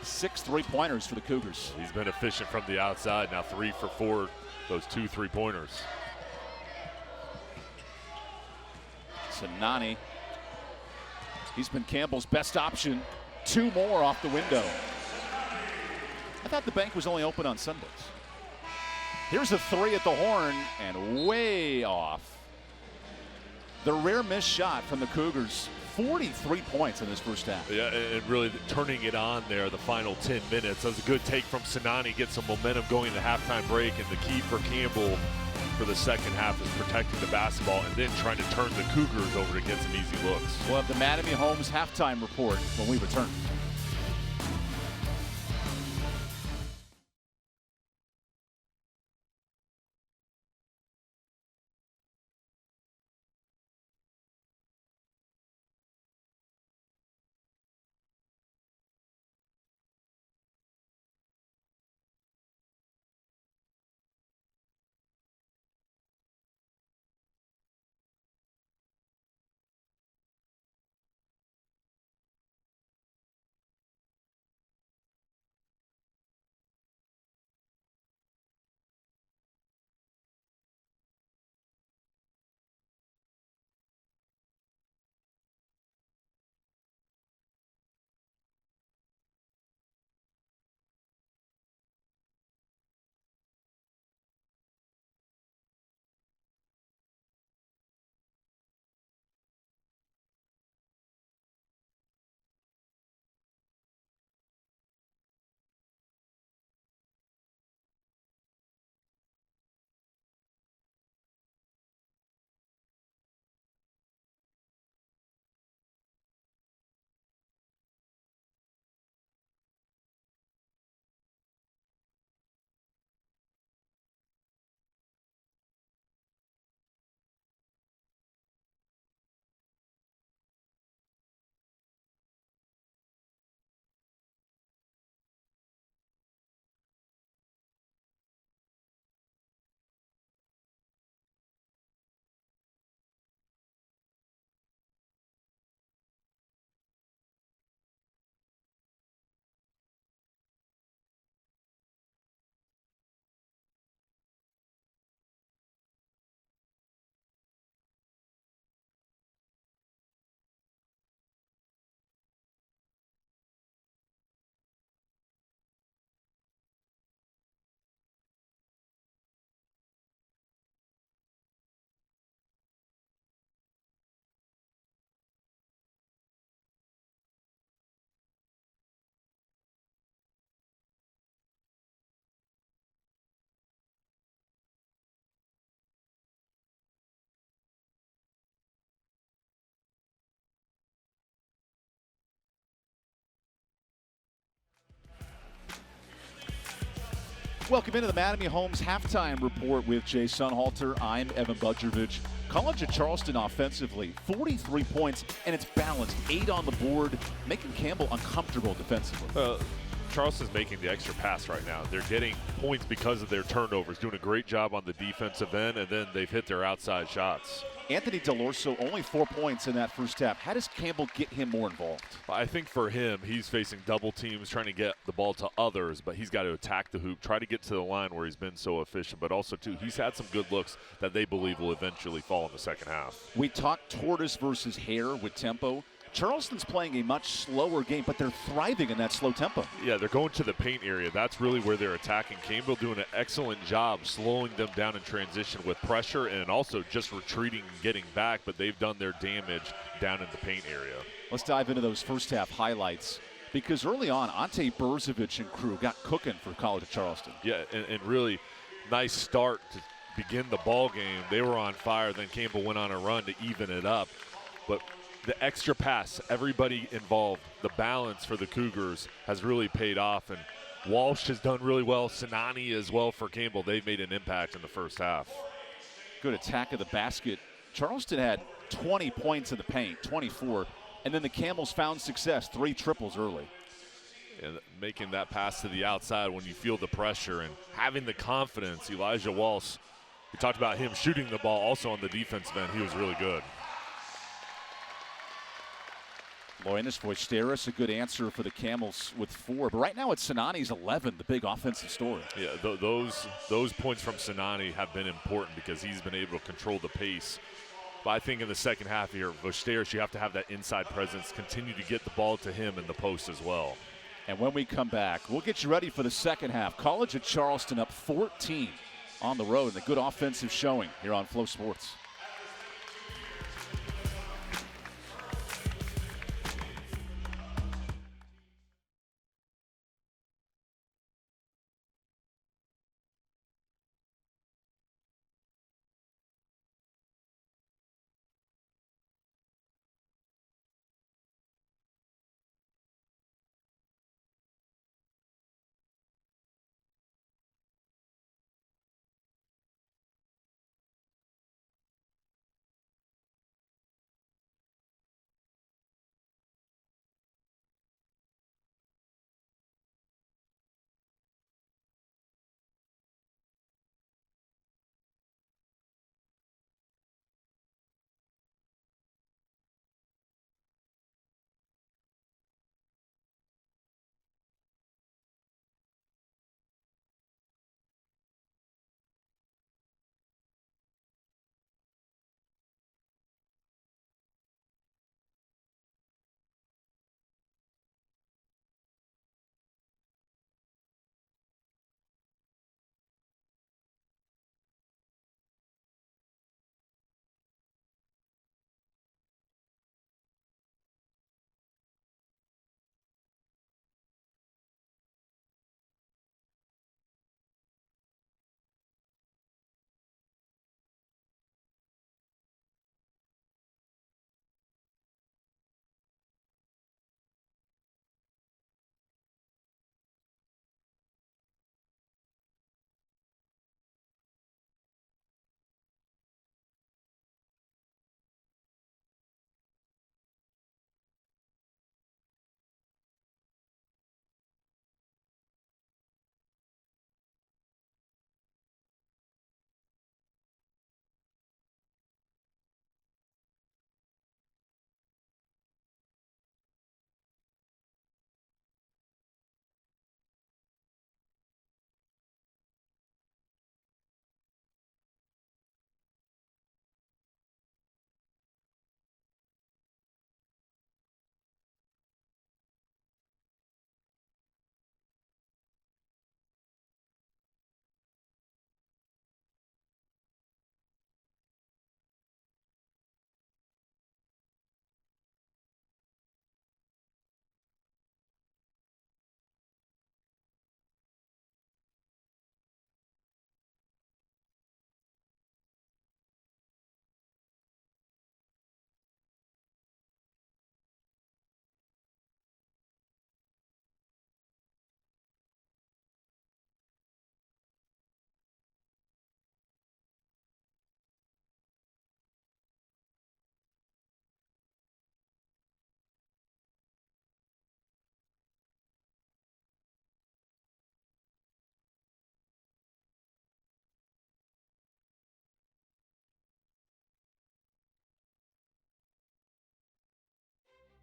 6 3-pointers for the Cougars. He's been efficient from the outside. Now 3 for 4, those 2 3-pointers. Sinani. He's been Campbell's best option. 2 more off the window. I thought the bank was only open on Sundays. Here's a 3 at the horn and way off. The rare missed shot from the Cougars. 43 points in this first half. Yeah, and really turning it on there the final 10 minutes. That was a good take from Sinani, get some momentum going in the halftime break, and the key for Campbell for the second half is protecting the basketball and then trying to turn the Cougars over to get some easy looks. We'll have the Mattamy Homes halftime report when we return. Welcome into the Mattamy Homes halftime report with Jay Sunhalter. I'm EvanBudrovich. College of Charleston offensively, 43 points, and it's balanced. 8 on the board, making Campbell uncomfortable defensively. Charleston's making the extra pass right now. They're getting points because of their turnovers, doing a great job on the defensive end, and then they've hit their outside shots. Anthony Delorso, only 4 points in that first half. How does Campbell get him more involved? I think for him, he's facing double teams, trying to get the ball to others, but he's got to attack the hoop, try to get to the line where he's been so efficient, but also, too, he's had some good looks that they believe will eventually fall in the second half. We talked tortoise versus hare with tempo. Charleston's playing a much slower game, but they're thriving in that slow tempo. Yeah, they're going to the paint area. That's really where they're attacking. Campbell doing an excellent job slowing them down in transition with pressure and also just retreating and getting back, but they've done their damage down in the paint area. Let's dive into those first half highlights, because early on, Ante Budrovich and crew got cooking for College of Charleston. Yeah, and really nice start to begin the ball game. They were on fire, then Campbell went on a run to even it up. But the extra pass, everybody involved, the balance for the Cougars has really paid off, and Walsh has done really well. Sinani as well for Campbell. They've made an impact in the first half. Good attack of the basket. Charleston had 20 points in the paint, 24, and then the Camels found success, 3 triples early. And making that pass to the outside when you feel the pressure and having the confidence. Elijah Walsh, we talked about him shooting the ball also on the defensive end. He was really good. Loinis Voisteris, a good answer for the Camels with 4. But right now it's Sinani's 11, the big offensive story. Yeah, those points from Sinani have been important because he's been able to control the pace. But I think in the second half here, Voisteris, you have to have that inside presence, continue to get the ball to him in the post as well. And when we come back, we'll get you ready for the second half. College of Charleston up 14 on the road, and a good offensive showing here on Flow Sports.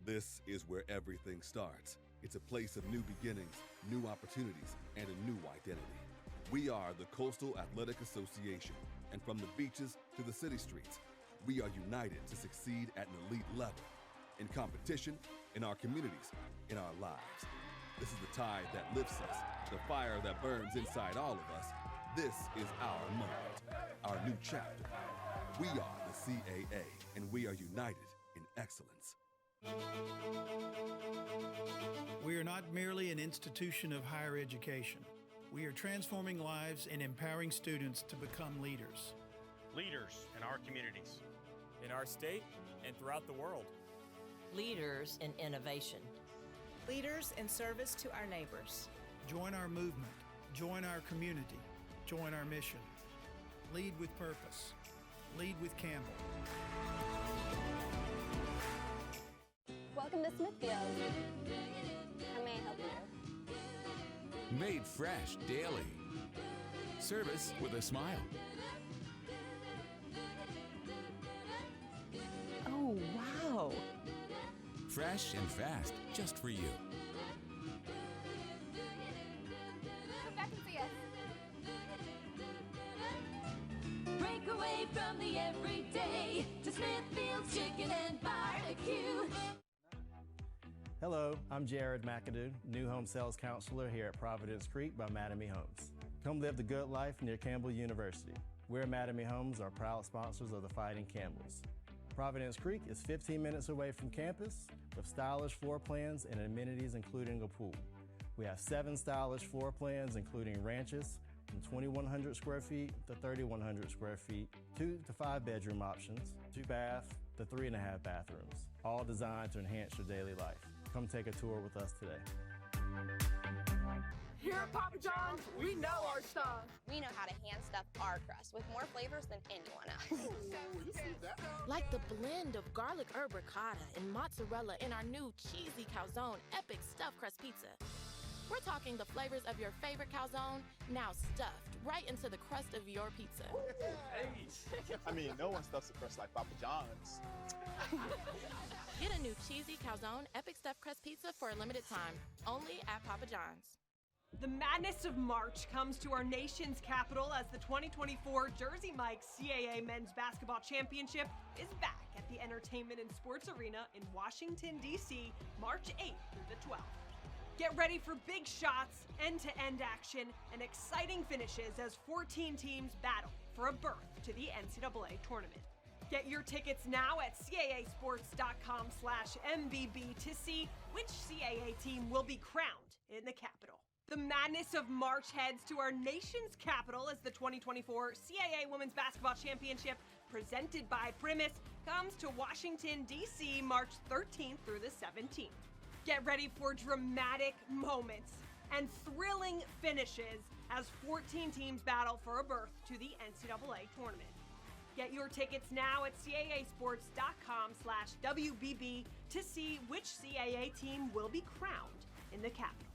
This is where everything starts. It's a place of new beginnings, new opportunities, and a new identity. We are the Coastal Athletic Association, and from the beaches to the city streets, we are united to succeed at an elite level, in competition, in our communities, in our lives. This is the tide that lifts us, the fire that burns inside all of us. This is our moment, our new chapter. We are the CAA, and we are united in excellence. We are not merely an institution of higher education. We are transforming lives and empowering students to become leaders. Leaders in our communities, in our state, and throughout the world. Leaders in innovation. Leaders in service to our neighbors. Join our movement. Join our community. Join our mission. Lead with purpose. Lead with Campbell. Welcome to Smithfield. How may I help you? Made fresh daily. Service with a smile. Oh, wow. Fresh and fast, just for you. Come back and see us. Break away from the everyday to Smithfield's Chicken and Barbecue. Hello, I'm Jared McAdoo, new home sales counselor here at Providence Creek by Mattamy Homes. Come live the good life near Campbell University. We at Mattamy Homes are proud sponsors of the Fighting Campbells. Providence Creek is 15 minutes away from campus with stylish floor plans and amenities including a pool. We have 7 stylish floor plans including ranches from 2,100 square feet to 3,100 square feet, 2 to 5 bedroom options, 2 bath to 3.5 bathrooms, all designed to enhance your daily life. Come take a tour with us today. Here at Papa John's, we know our stuff. We know how to hand stuff our crust with more flavors than anyone else. Like the blend of garlic herb ricotta and mozzarella in our new cheesy calzone epic stuffed crust pizza. We're talking the flavors of your favorite calzone, now stuffed right into the crust of your pizza. I mean, no one stuffs the crust like Papa John's. Get a new cheesy calzone epic stuffed crust pizza for a limited time, only at Papa John's. The madness of March comes to our nation's capital as the 2024 Jersey Mike's CAA Men's Basketball Championship is back at the Entertainment and Sports Arena in Washington, D.C., March 8th through the 12th. Get ready for big shots, end-to-end action, and exciting finishes as 14 teams battle for a berth to the NCAA tournament. Get your tickets now at CAAsports.com/MBB to see which CAA team will be crowned in the capital. The madness of March heads to our nation's capital as the 2024 CAA Women's Basketball Championship, presented by Primus, comes to Washington, D.C. March 13th through the 17th. Get ready for dramatic moments and thrilling finishes as 14 teams battle for a berth to the NCAA tournament. Get your tickets now at CAAsports.com/WBB to see which CAA team will be crowned in the capital.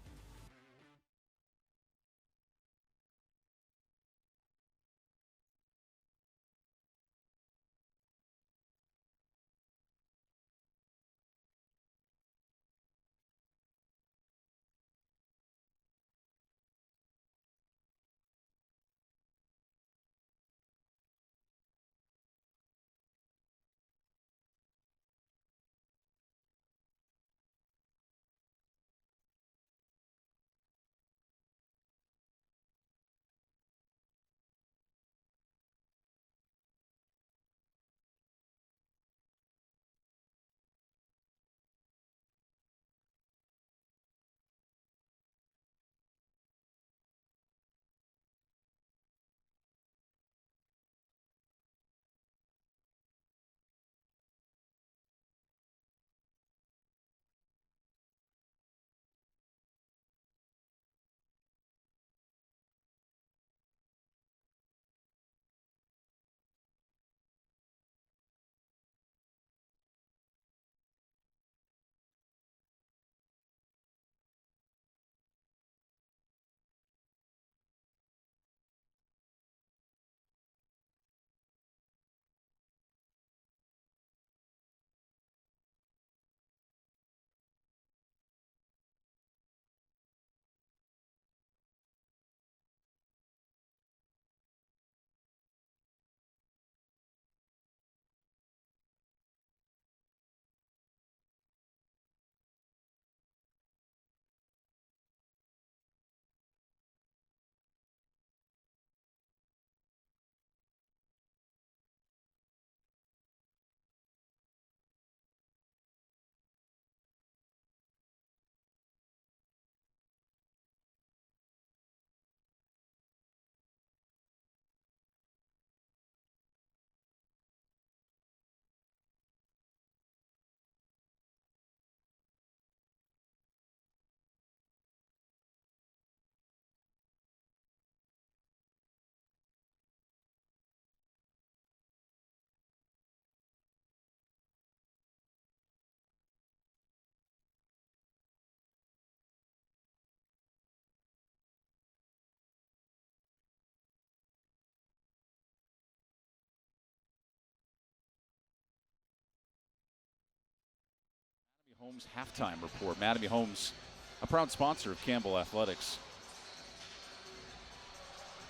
Holmes halftime report. Mattamy Homes, a proud sponsor of Campbell Athletics.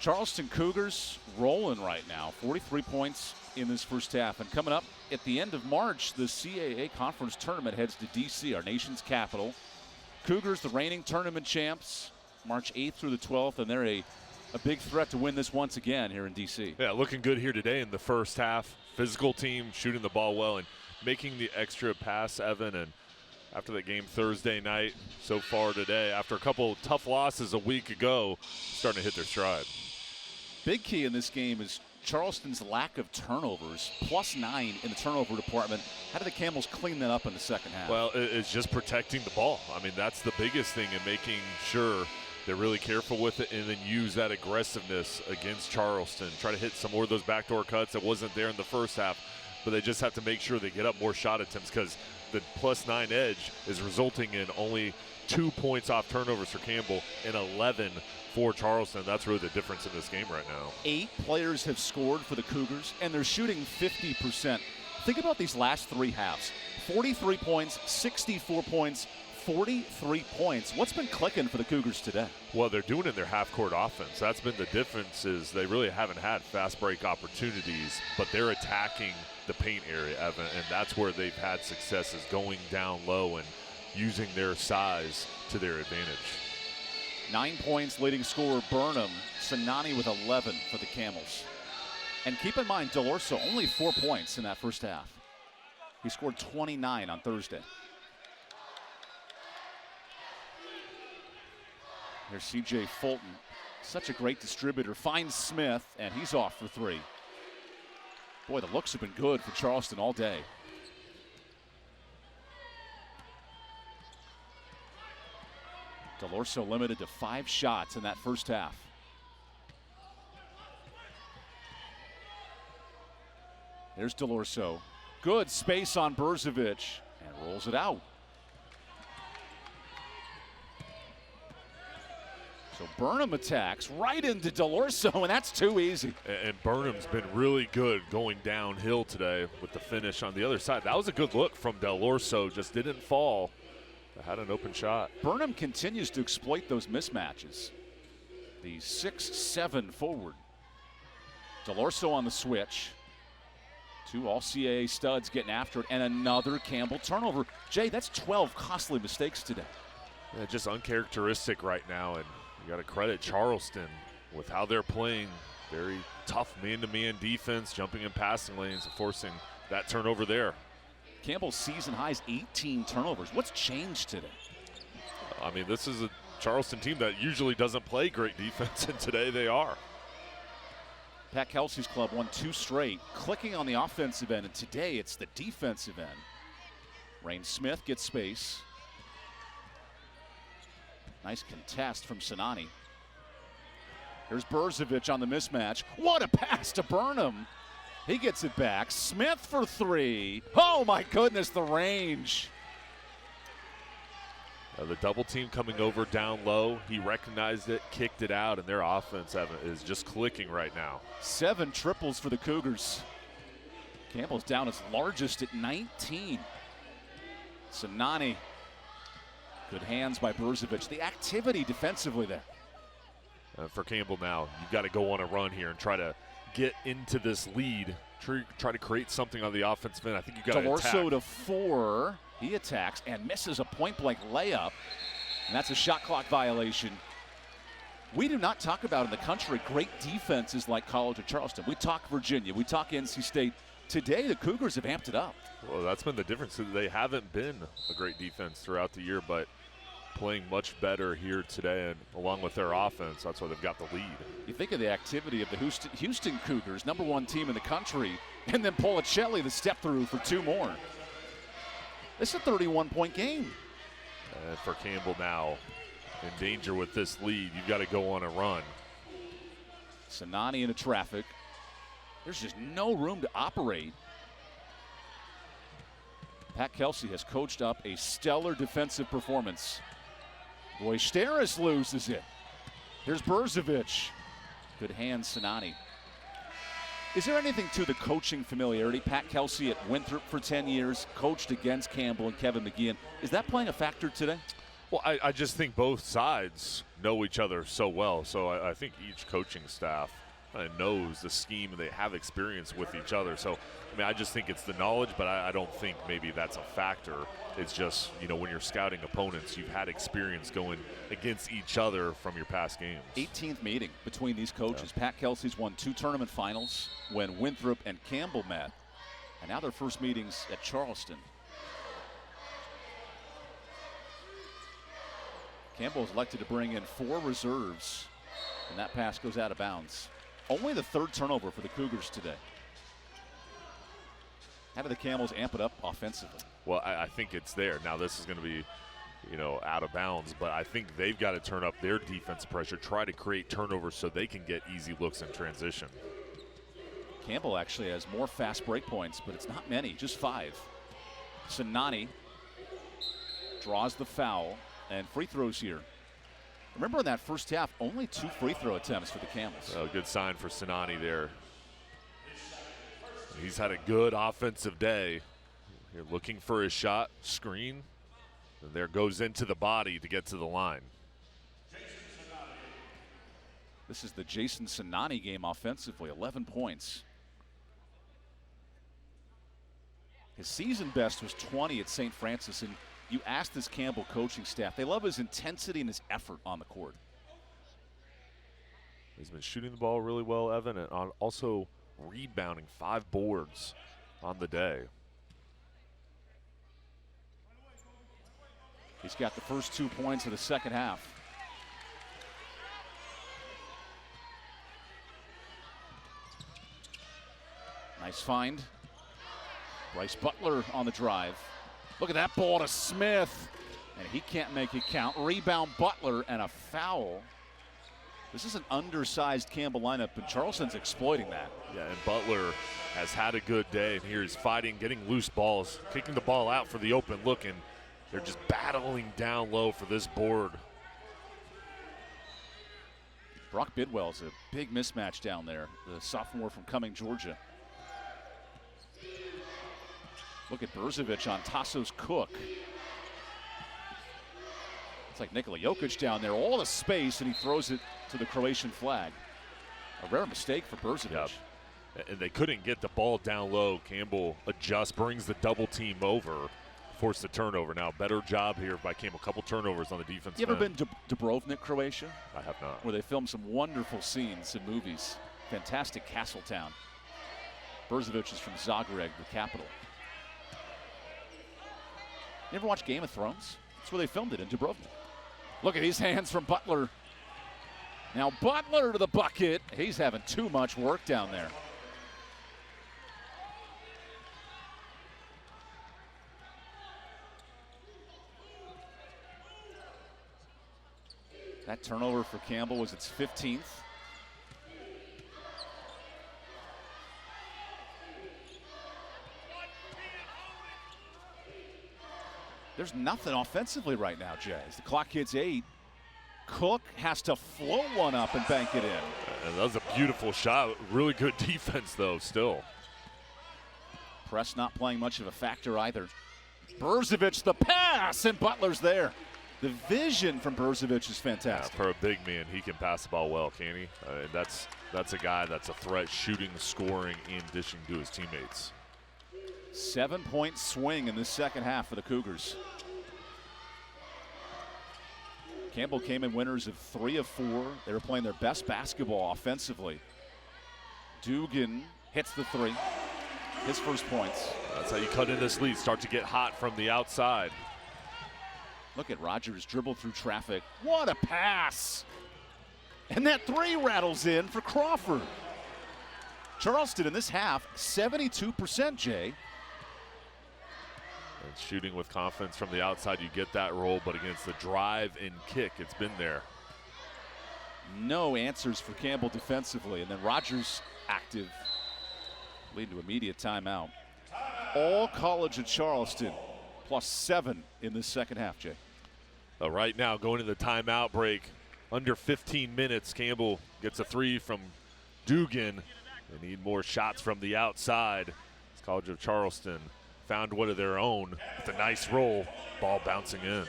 Charleston Cougars rolling right now, 43 points in this first half. And coming up at the end of March, the CAA Conference Tournament heads to D.C., our nation's capital. Cougars, the reigning tournament champs, March 8th through the 12th, and they're a big threat to win this once again here in D.C. Yeah, looking good here today in the first half. Physical team, shooting the ball well and making the extra pass, Evan. And after that game Thursday night, so far today, after a couple tough losses a week ago, starting to hit their stride. Big key in this game is Charleston's lack of turnovers, +9 in the turnover department. How did the Camels clean that up in the second half? Well, it's just protecting the ball. I mean, that's the biggest thing, in making sure they're really careful with it and then use that aggressiveness against Charleston. Try to hit some more of those backdoor cuts that wasn't there in the first half, but they just have to make sure they get up more shot attempts, because the +9 edge is resulting in only 2 points off turnovers for Campbell and 11 for Charleston. That's really the difference in this game right now. 8 players have scored for the Cougars, and they're shooting 50%. Think about these last 3 halves. 43 points, 64 points, 43 points. What's been clicking for the Cougars today? Well, they're doing it in their half-court offense. That's been the difference, is they really haven't had fast break opportunities, but they're attacking the paint area, Evan, and that's where they've had success, is going down low and using their size to their advantage. 9 points, leading scorer Burnham. Sinani with 11 for the Camels. And keep in mind, Delorso only 4 points in that first half. He scored 29 on Thursday. There's C.J. Fulton, such a great distributor. Finds Smith, and he's off for 3. Boy, the looks have been good for Charleston all day. Delorso limited to 5 shots in that first half. There's Delorso. Good space on Budrovich, and rolls it out. So Burnham attacks right into Delorso, and that's too easy. And Burnham's been really good going downhill today with the finish on the other side. That was a good look from Delorso, just didn't fall. Had an open shot. Burnham continues to exploit those mismatches. The 6'7" forward. Delorso on the switch. 2 all-CAA studs getting after it, and another Campbell turnover. Jay, that's 12 costly mistakes today. Yeah, just uncharacteristic right now, and you got to credit Charleston with how they're playing. Very tough man-to-man defense, jumping in passing lanes, and forcing that turnover there. Campbell's season highs 18 turnovers. What's changed today? I mean, this is a Charleston team that usually doesn't play great defense, and today they are. Pat Kelsey's club won 2 straight, clicking on the offensive end, and today it's the defensive end. Rain Smith gets space. Nice contest from Sinani. Here's Budrovich on the mismatch. What a pass to Burnham. He gets it back. Smith for 3. Oh, my goodness, the range. The double team coming over down low. He recognized it, kicked it out, and their offense is just clicking right now. 7 triples for the Cougars. Campbell's down his largest at 19. Sinani. Good hands by Budrovich. The activity defensively there. For Campbell now, you've got to go on a run here and try to get into this lead, try to create something on the offensive end. I think you got to attack. Delorso to 4. He attacks and misses a point-blank layup, and that's a shot clock violation. We do not talk about in the country great defenses like College of Charleston. We talk Virginia. We talk NC State. Today, the Cougars have amped it up. Well, that's been the difference. They haven't been a great defense throughout the year, but playing much better here today, and along with their offense, that's why they've got the lead. You think of the activity of the Houston Cougars, #1 team in the country, and then Policelli the step through for 2 more. This is a 31-point game. For Campbell now, in danger with this lead, you've got to go on a run. Sinani into traffic. There's just no room to operate. Pat Kelsey has coached up a stellar defensive performance. Boisteris loses it. Here's Budrovich. Good hands, Sinani. Is there anything to the coaching familiarity? Pat Kelsey at Winthrop for 10 years, coached against Campbell and Kevin McGeehan. Is that playing a factor today? Well, I just think both sides know each other so well. So I think each coaching staff knows the scheme and they have experience with each other. So, I mean, I just think it's the knowledge, but I don't think maybe that's a factor. It's just, you know, when you're scouting opponents, you've had experience going against each other from your past games. 18th meeting between these coaches. Yeah. Pat Kelsey's won 2 tournament finals when Winthrop and Campbell met. And now their first meetings at Charleston. Campbell is elected to bring in 4 reserves, and that pass goes out of bounds. Only the 3rd turnover for the Cougars today. How do the Camels amp it up offensively? Well, I think it's there. Now this is going to be, you know, out of bounds, but I think they've got to turn up their defense pressure, try to create turnovers so they can get easy looks in transition. Campbell actually has more fast break points, but it's not many, just 5. Sinani draws the foul, and free throws here. Remember in that first half, only 2 free throw attempts for the Camels. A good sign for Sinani there. He's had a good offensive day. You're looking for his shot, screen, and there goes into the body to get to the line. This is the Jason Sinani game offensively, 11 points. His season best was 20 at St. Francis, and you ask this Campbell coaching staff, they love his intensity and his effort on the court. He's been shooting the ball really well, Evan, and also rebounding, 5 boards on the day. He's got the first 2 points of the second half. Nice find. Bryce Butler on the drive. Look at that ball to Smith, and he can't make it count. Rebound Butler and a foul. This is an undersized Campbell lineup, and Charleston's exploiting that. Yeah, and Butler has had a good day, and here he's fighting, getting loose balls, kicking the ball out for the open look, and they're just battling down low for this board. Brock Bidwell's a big mismatch down there, the sophomore from Cumming, Georgia. Look at Budrovich on Tassos Cook. It's like Nikola Jokic down there, all the space, and he throws it to the Croatian flag. A rare mistake for Budrovich. Yep. And they couldn't get the ball down low. Campbell adjusts, brings the double team over, forced the turnover. Now, better job here by Campbell. Couple turnovers on the defense. You ever been to Dubrovnik, Croatia? I have not. Where they filmed some wonderful scenes in movies. Fantastic castle town. Budrovich is from Zagreb, the capital. You ever watch Game of Thrones? That's where they filmed it, in Dubrovnik. Look at these hands from Butler. Now Butler to the bucket. He's having too much work down there. That turnover for Campbell was its 15th. There's nothing offensively right now, Jay. As the clock hits 8, Cook has to float one up and bank it in. And that was a beautiful shot. Really good defense, though, still. Press not playing much of a factor either. Budrovich the pass, and Butler's there. The vision from Budrovich is fantastic. Yeah, for a big man, he can pass the ball well, can he? That's a guy that's a threat, shooting, scoring, and dishing to his teammates. 7-point swing in this second half for the Cougars. Campbell came in winners of 3 of 4. They were playing their best basketball offensively. Dugan hits the 3. His first points. That's how you cut in this lead. Start to get hot from the outside. Look at Rogers dribble through traffic. What a pass! And that 3 rattles in for Crawford. Charleston in this half, 72%, Jay. And shooting with confidence from the outside, you get that roll, but against the drive and kick, it's been there. No answers for Campbell defensively, and then Rogers active, leading to immediate timeout. All college at Charleston, +7 in this second half, Jay. Right now, going to the timeout break, under 15 minutes, Campbell gets a 3 from Dugan. They need more shots from the outside. This College of Charleston found one of their own with a nice roll. Ball bouncing in.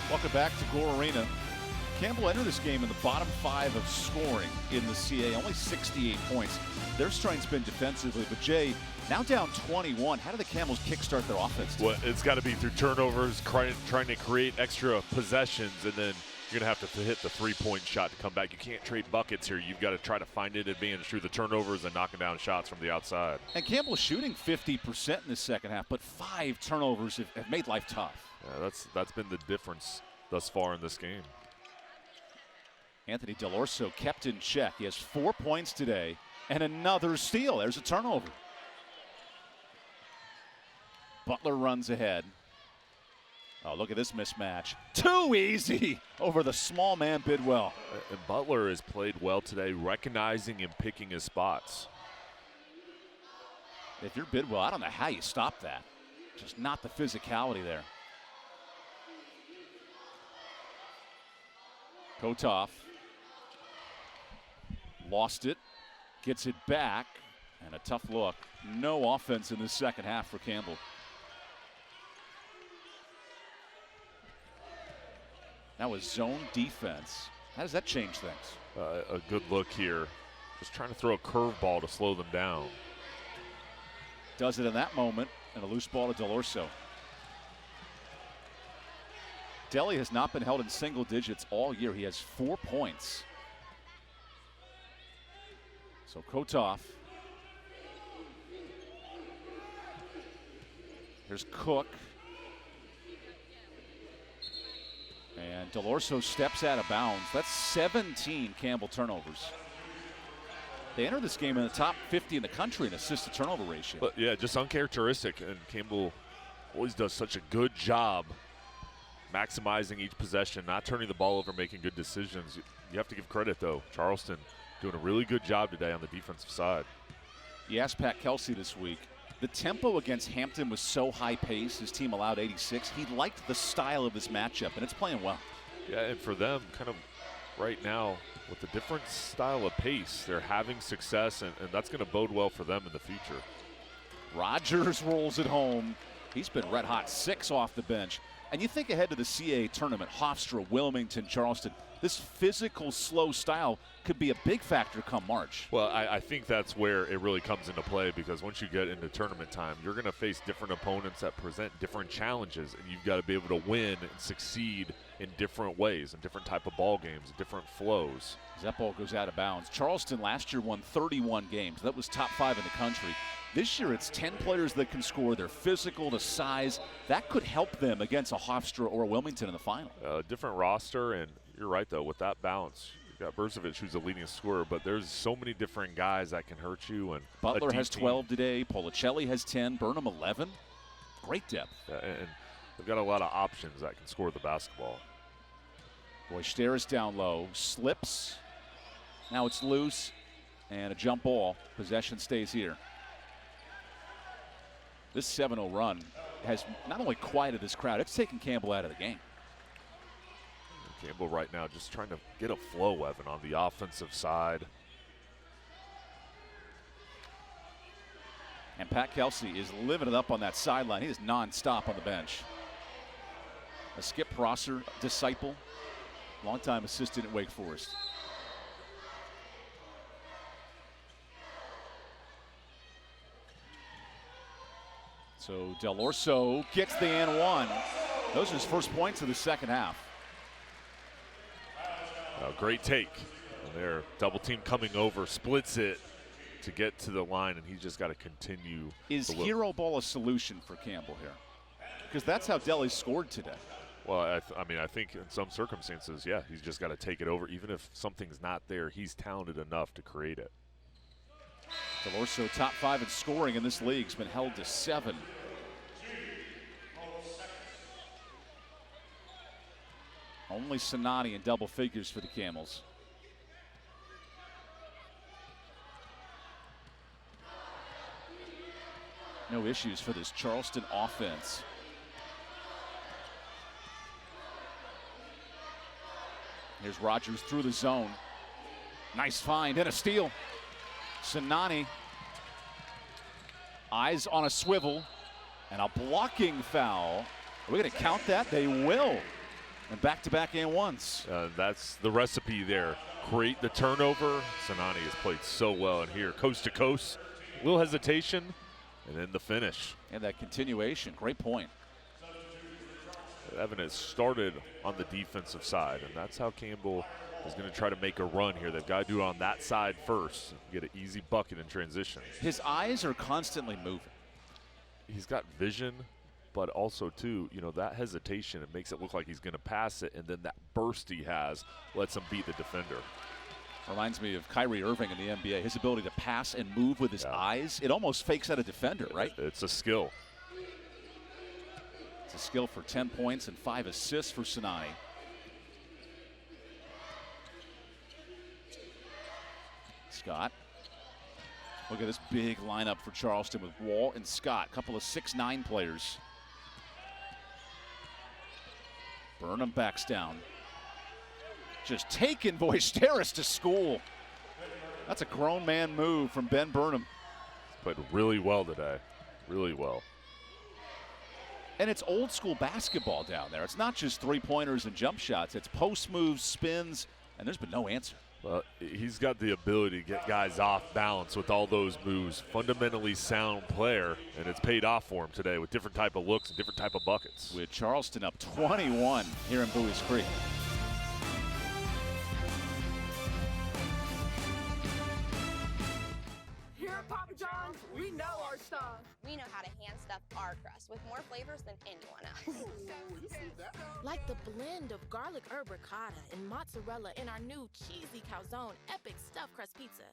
Welcome back to Gore Arena. Campbell entered this game in the bottom 5 of scoring in the CA, only 68 points. Their strength's been defensively, but Jay, now down 21. How do the Camels kickstart their offense? Well, it's got to be through turnovers, trying to create extra possessions, and then you're going to have to hit the three-point shot to come back. You can't trade buckets here. You've got to try to find an advantage through the turnovers and knocking down shots from the outside. And Campbell's shooting 50% in the second half, but 5 turnovers have made life tough. Yeah, that's been the difference thus far in this game. Anthony Delorso kept in check. He has 4 points today and another steal. There's a turnover. Butler runs ahead. Oh, look at this mismatch. Too easy over the small man Bidwell. And Butler has played well today, recognizing and picking his spots. If you're Bidwell, I don't know how you stop that. Just not the physicality there. Kotov lost it, gets it back, and a tough look. No offense in the second half for Campbell. That was zone defense. How does that change things? A good look here. Just trying to throw a curveball to slow them down. Does it in that moment, and a loose ball to Delorso. Delhi has not been held in single digits all year. He has 4 points. So Kotov. Here's Cook. And Delorso steps out of bounds. That's 17 Campbell turnovers. They enter this game in the top 50 in the country in assist-to-turnover ratio. But yeah, just uncharacteristic. And Campbell always does such a good job maximizing each possession, not turning the ball over, making good decisions. You have to give credit, though. Charleston doing a really good job today on the defensive side. You asked Pat Kelsey this week. The tempo against Hampton was so high-paced. His team allowed 86. He liked the style of this matchup, and it's playing well. Yeah, and for them, kind of right now, with a different style of pace, they're having success, and that's going to bode well for them in the future. Rogers rolls it home. He's been red hot, 6 off the bench. And you think ahead to the CAA tournament, Hofstra, Wilmington, Charleston, this physical, slow style could be a big factor come March. Well, I think that's where it really comes into play, because once you get into tournament time, you're going to face different opponents that present different challenges, and you've got to be able to win and succeed in different ways, in different type of ball games, different flows. That ball goes out of bounds. Charleston last year won 31 games. That was top 5 in the country. This year it's 10 players that can score. They're physical, the size. That could help them against a Hofstra or a Wilmington in the final. Different roster, and you're right, though, with that balance. You've got Budrovich, who's the leading scorer, but there's so many different guys that can hurt you. And Butler has 12 today. Policelli has 10. Burnham 11. Great depth. And they've got a lot of options that can score the basketball. Boy, Steris down low. Slips. Now it's loose. And a jump ball. Possession stays here. This 7-0 run has not only quieted this crowd, it's taken Campbell out of the game. Campbell right now just trying to get a flow, Evan, on the offensive side. And Pat Kelsey is living it up on that sideline. He is nonstop on the bench. A Skip Prosser disciple, longtime assistant at Wake Forest. So Del Orso gets the and one. Those are his first points of the second half. Great take. And their double team coming over, splits it to get to the line, and he's just got to continue. Is hero ball a solution for Campbell here? Because that's how Delhi scored today. Well, I mean, I think in some circumstances, yeah, he's just got to take it over. Even if something's not there, he's talented enough to create it. Del Orso top 5 in scoring in this league. Has been held to 7. Only Sinani in double figures for the Camels. No issues for this Charleston offense. Here's Rogers through the zone. Nice find and a steal. Sinani, eyes on a swivel, and a blocking foul. Are we going to count that? They will. And back-to-back and ones. That's the recipe there. Create the turnover. Sinani has played so well in here. Coast to coast, little hesitation, and then the finish. And that continuation, great point. Evan has started on the defensive side, and that's how Campbell is going to try to make a run here. They've got to do it on that side first, get an easy bucket in transition. His eyes are constantly moving. He's got vision, but also, too, you know, that hesitation, it makes it look like he's going to pass it, and then that burst he has lets him beat the defender. Reminds me of Kyrie Irving in the NBA. His ability to pass and move with his eyes, it almost fakes out a defender, right? It's a skill. It's a skill for 10 points and 5 assists for Sinani. Scott. Look at this big lineup for Charleston with Wall and Scott, a couple of 6'9" players. Burnham backs down. Just taking Boisteris to school. That's a grown man move from Ben Burnham. Played really well today, really well. And it's old school basketball down there. It's not just three-pointers and jump shots. It's post moves, spins, and there's been no answer. Well, he's got the ability to get guys off balance with all those moves. Fundamentally sound player, and it's paid off for him today with different type of looks and different type of buckets. With Charleston up 21 here in Bowie's Creek. Here at Papa John's, we know our stuff. We know how to hand-stuff our crust with more flavors than anyone else. Like the blend of garlic herb ricotta and mozzarella in our new cheesy calzone epic stuffed crust pizza.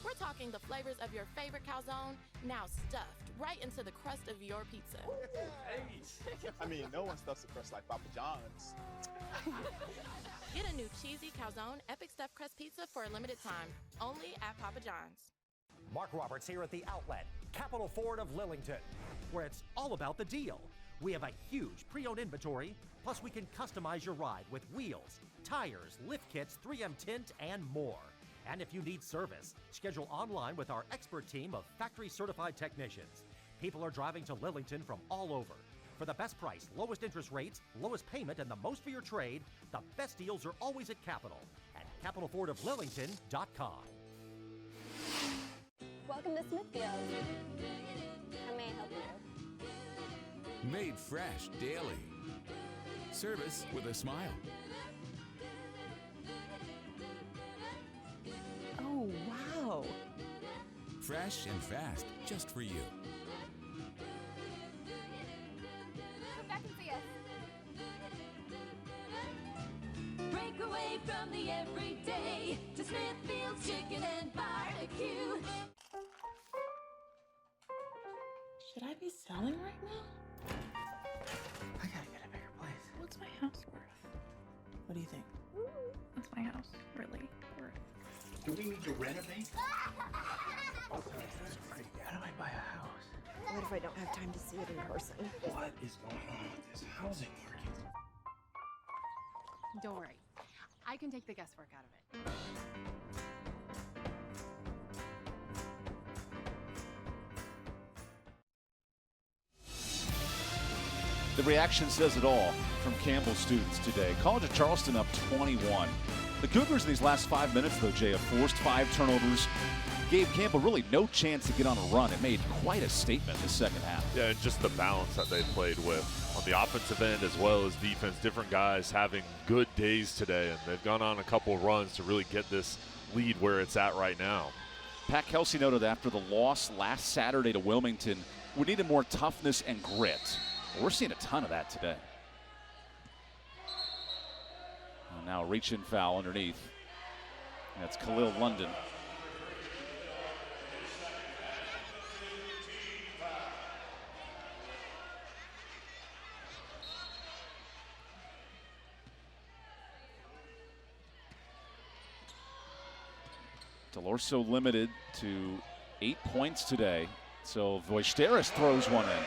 We're talking the flavors of your favorite calzone, now stuffed right into the crust of your pizza. I mean, no one stuffs the crust like Papa John's. Get a new cheesy calzone epic stuffed crust pizza for a limited time, only at Papa John's. Mark Roberts here at the Outlet, Capital Ford of Lillington, where it's all about the deal. We have a huge pre-owned inventory, plus we can customize your ride with wheels, tires, lift kits, 3M tint, and more. And if you need service, schedule online with our expert team of factory-certified technicians. People are driving to Lillington from all over. For the best price, lowest interest rates, lowest payment, and the most for your trade, the best deals are always at Capital. At CapitalFordOfLillington.com. Welcome to Smithfield. How may I help you? Made fresh daily. Service with a smile. Oh, wow. Fresh and fast, just for you. Come back and see us. Break away from the everyday to Smithfield's Chicken and Barbecue. Should I be selling right now? I gotta get a bigger place. What's my house worth? What do you think? What's my house really worth? Do we need to renovate? How do I buy a house? What if I don't have time to see it in person? What is going on with this housing market? Don't worry. I can take the guesswork out of it. The reaction says it all from Campbell students today. College of Charleston up 21. The Cougars in these last 5 minutes, though, Jay, have forced 5 turnovers. Gave Campbell really no chance to get on a run. It made quite a statement this second half. Yeah, and just the balance that they played with on the offensive end as well as defense. Different guys having good days today, and they've gone on a couple runs to really get this lead where it's at right now. Pat Kelsey noted after the loss last Saturday to Wilmington, we needed more toughness and grit. We're seeing a ton of that today. And now a reach-in foul underneath. That's Khalil London. Delorso limited to 8 points today. So Voisteris throws one in.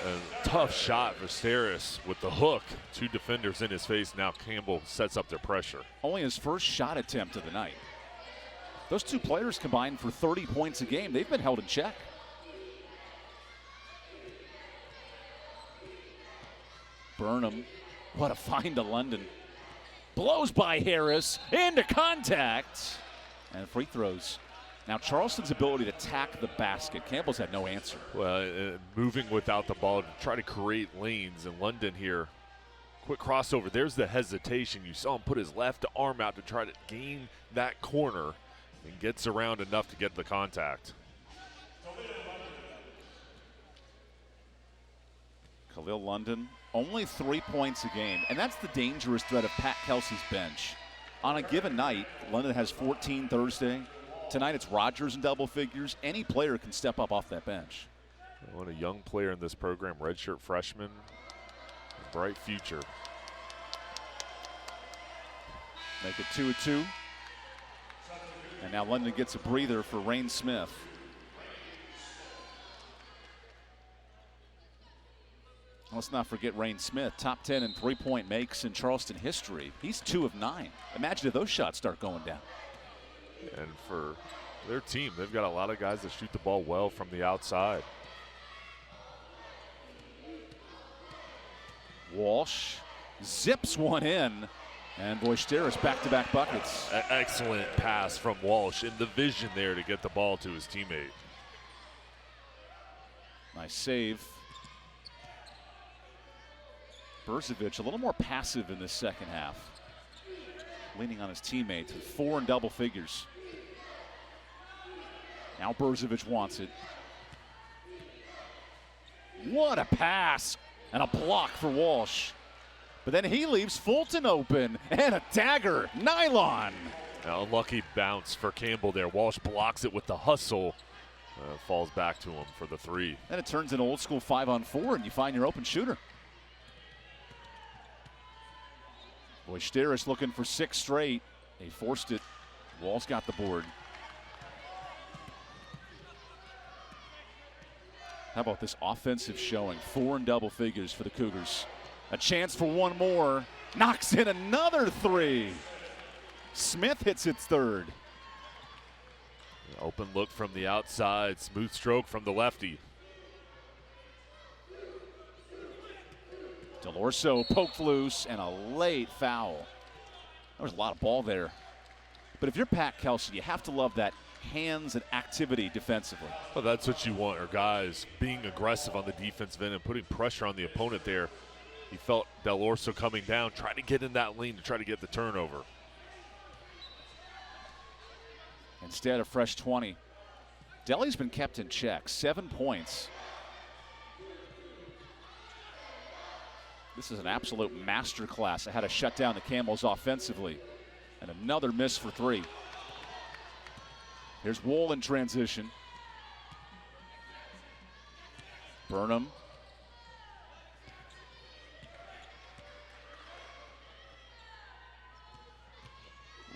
A tough shot for Steris with the hook. 2 defenders in his face. Now Campbell sets up their pressure. Only his first shot attempt of the night. Those 2 players combined for 30 points a game. They've been held in check. Burnham, what a find to London. Blows by Harris, into contact, and free throws. Now Charleston's ability to attack the basket. Campbell's had no answer. Well, moving without the ball to try to create lanes. And London here, quick crossover. There's the hesitation. You saw him put his left arm out to try to gain that corner and gets around enough to get the contact. Khalil London, only 3 points a game. And that's the dangerous threat of Pat Kelsey's bench. On a given night, London has 14 Thursday. Tonight it's Rogers in double figures. Any player can step up off that bench. What a young player in this program, redshirt freshman, bright future. Make it 2-2. And now London gets a breather for Rain Smith. Let's not forget Rain Smith, top 10 in three-point makes in Charleston history. He's 2 of 9. Imagine if those shots start going down. And for their team, they've got a lot of guys that shoot the ball well from the outside. Walsh zips one in, and Voisteris back-to-back buckets. Excellent pass from Walsh in the vision there to get the ball to his teammate. Nice save. Budrovich a little more passive in this second half. Leaning on his teammates with 4 in double figures. Now Budrovich wants it. What a pass and a block for Walsh. But then he leaves Fulton open and a dagger, nylon. Now, unlucky bounce for Campbell there. Walsh blocks it with the hustle. Falls back to him for the 3. Then it turns an old school 5-on-4 and you find your open shooter. Voisteris looking for 6 straight. He forced it. Walsh got the board. How about this offensive showing? 4 in double figures for the Cougars. A chance for one more. Knocks in another 3. Smith hits its 3rd. Open look from the outside. Smooth stroke from the lefty. Delorso poked loose and a late foul. There was a lot of ball there. But if you're Pat Kelsey, you have to love that hands and activity defensively. Well, that's what you want, are guys being aggressive on the defensive end and putting pressure on the opponent there. He felt Delorso coming down, trying to get in that lane to try to get the turnover. Instead, a fresh 20. Delhi's been kept in check, 7 points. This is an absolute masterclass of how to shut down the Camels offensively. And another miss for 3. Here's Wool in transition. Burnham.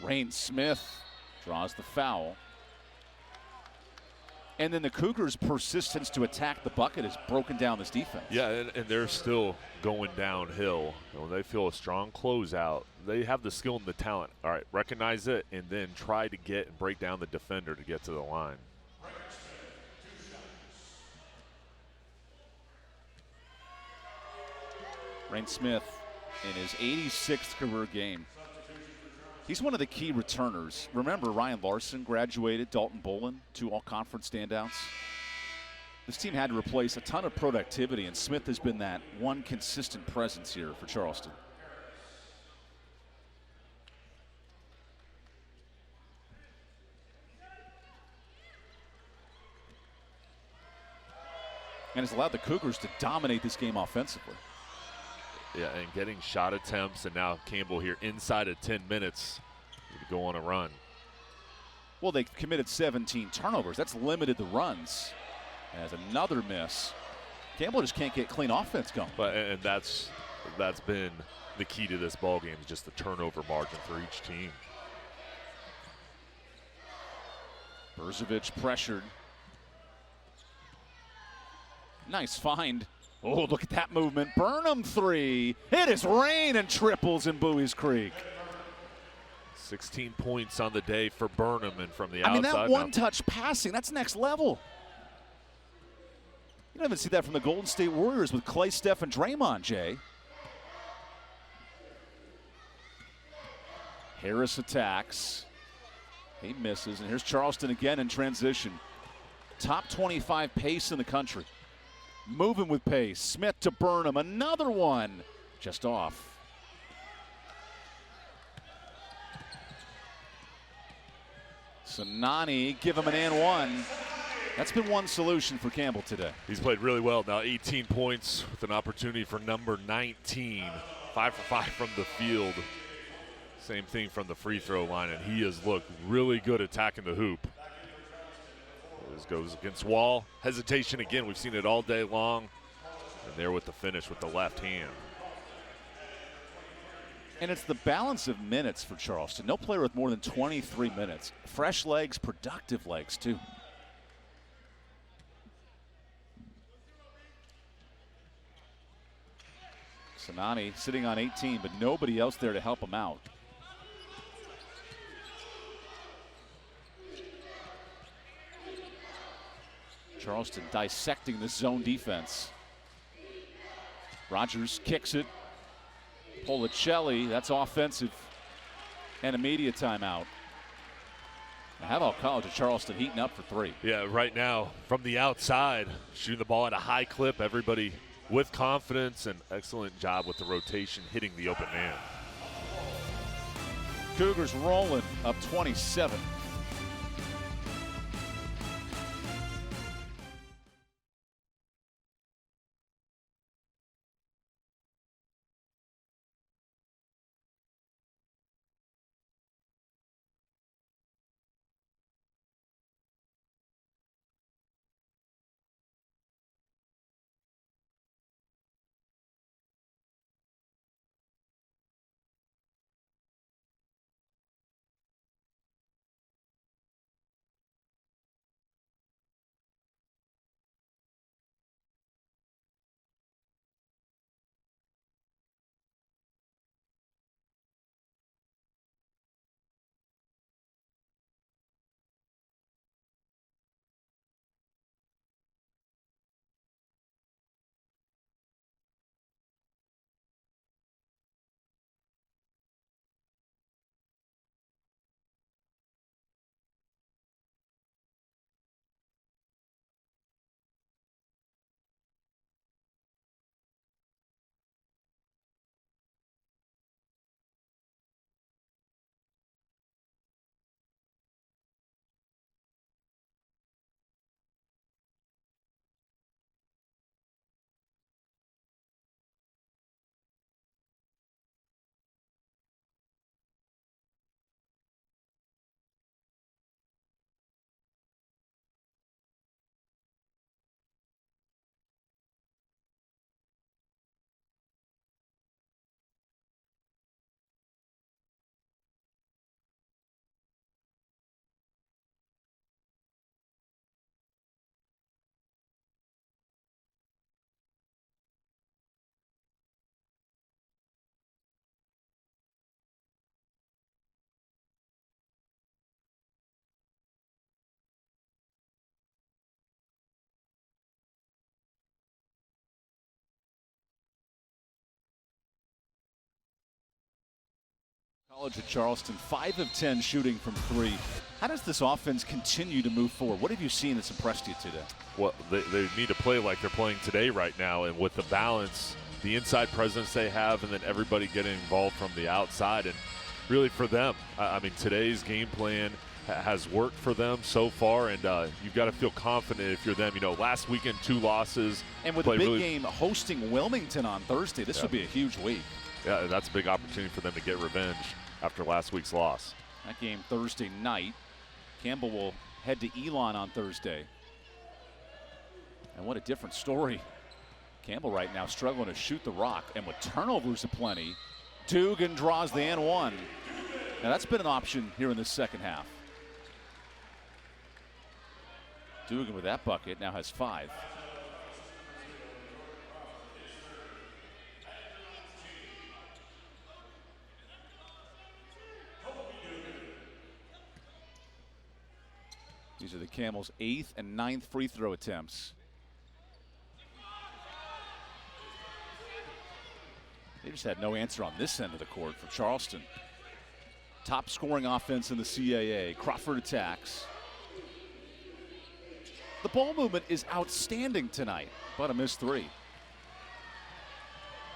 Rain Smith draws the foul. And then the Cougars' persistence to attack the bucket has broken down this defense. Yeah, and they're still going downhill. When they feel a strong closeout, they have the skill and the talent. All right, recognize it, and then try to get and break down the defender to get to the line. Rain Smith in his 86th career game. He's one of the key returners. Remember, Ryan Larson graduated, Dalton Bolin, 2 all-conference standouts. This team had to replace a ton of productivity, and Smith has been that one consistent presence here for Charleston. And has allowed the Cougars to dominate this game offensively. Yeah, and getting shot attempts, and now Campbell here inside of 10 minutes to go on a run. Well, they committed 17 turnovers. That's limited the runs. As another miss. Campbell just can't get clean offense going. But and that's been the key to this ball game, is just the turnover margin for each team. Budrovich pressured. Nice find. Oh, look at that movement. Burnham 3. It is rain and triples in Bowie's Creek. 16 points on the day for Burnham, and from the outside. I mean, that one-touch passing, that's next level. You don't even see that from the Golden State Warriors with Clay, Steph, and Draymond, Jay. Harris attacks. He misses, and here's Charleston again in transition. Top 25 pace in the country. Moving with pace. Smith to Burnham. Another one. Just off. Sanani give him an and one. That's been one solution for Campbell today. He's played really well now. 18 points with an opportunity for number 19. 5 for 5 from the field. Same thing from the free throw line, and he has looked really good attacking the hoop. This goes against Wall. Hesitation again. We've seen it all day long. And there with the finish with the left hand. And it's the balance of minutes for Charleston. No player with more than 23 minutes. Fresh legs, productive legs, too. Sanani sitting on 18, but nobody else there to help him out. Charleston dissecting the zone defense. Rogers kicks it. Policelli, that's offensive. And immediate timeout. How about College of Charleston heating up for 3? Yeah, right now from the outside, shooting the ball at a high clip. Everybody with confidence, and excellent job with the rotation, hitting the open man. Cougars rolling up 27. College at Charleston, 5 of 10 shooting from 3. How does this offense continue to move forward? What have you seen that's impressed you today? Well, they need to play like they're playing today right now, and with the balance, the inside presence they have, and then everybody getting involved from the outside. And really for them, I mean, today's game plan has worked for them so far, and you've got to feel confident if you're them. You know, last weekend, 2 losses. And with the big game hosting Wilmington on Thursday, this would be a huge week. Yeah, that's a big opportunity for them to get revenge after last week's loss. That game Thursday night. Campbell will head to Elon on Thursday. And what a different story. Campbell right now struggling to shoot the rock, and with turnovers aplenty, Dugan draws the N1. Now that's been an option here in the second half. Dugan with that bucket now has 5. These are the Camels' 8th and 9th free throw attempts. They just had no answer on this end of the court for Charleston. Top scoring offense in the CAA. Crawford attacks. The ball movement is outstanding tonight, but a missed 3.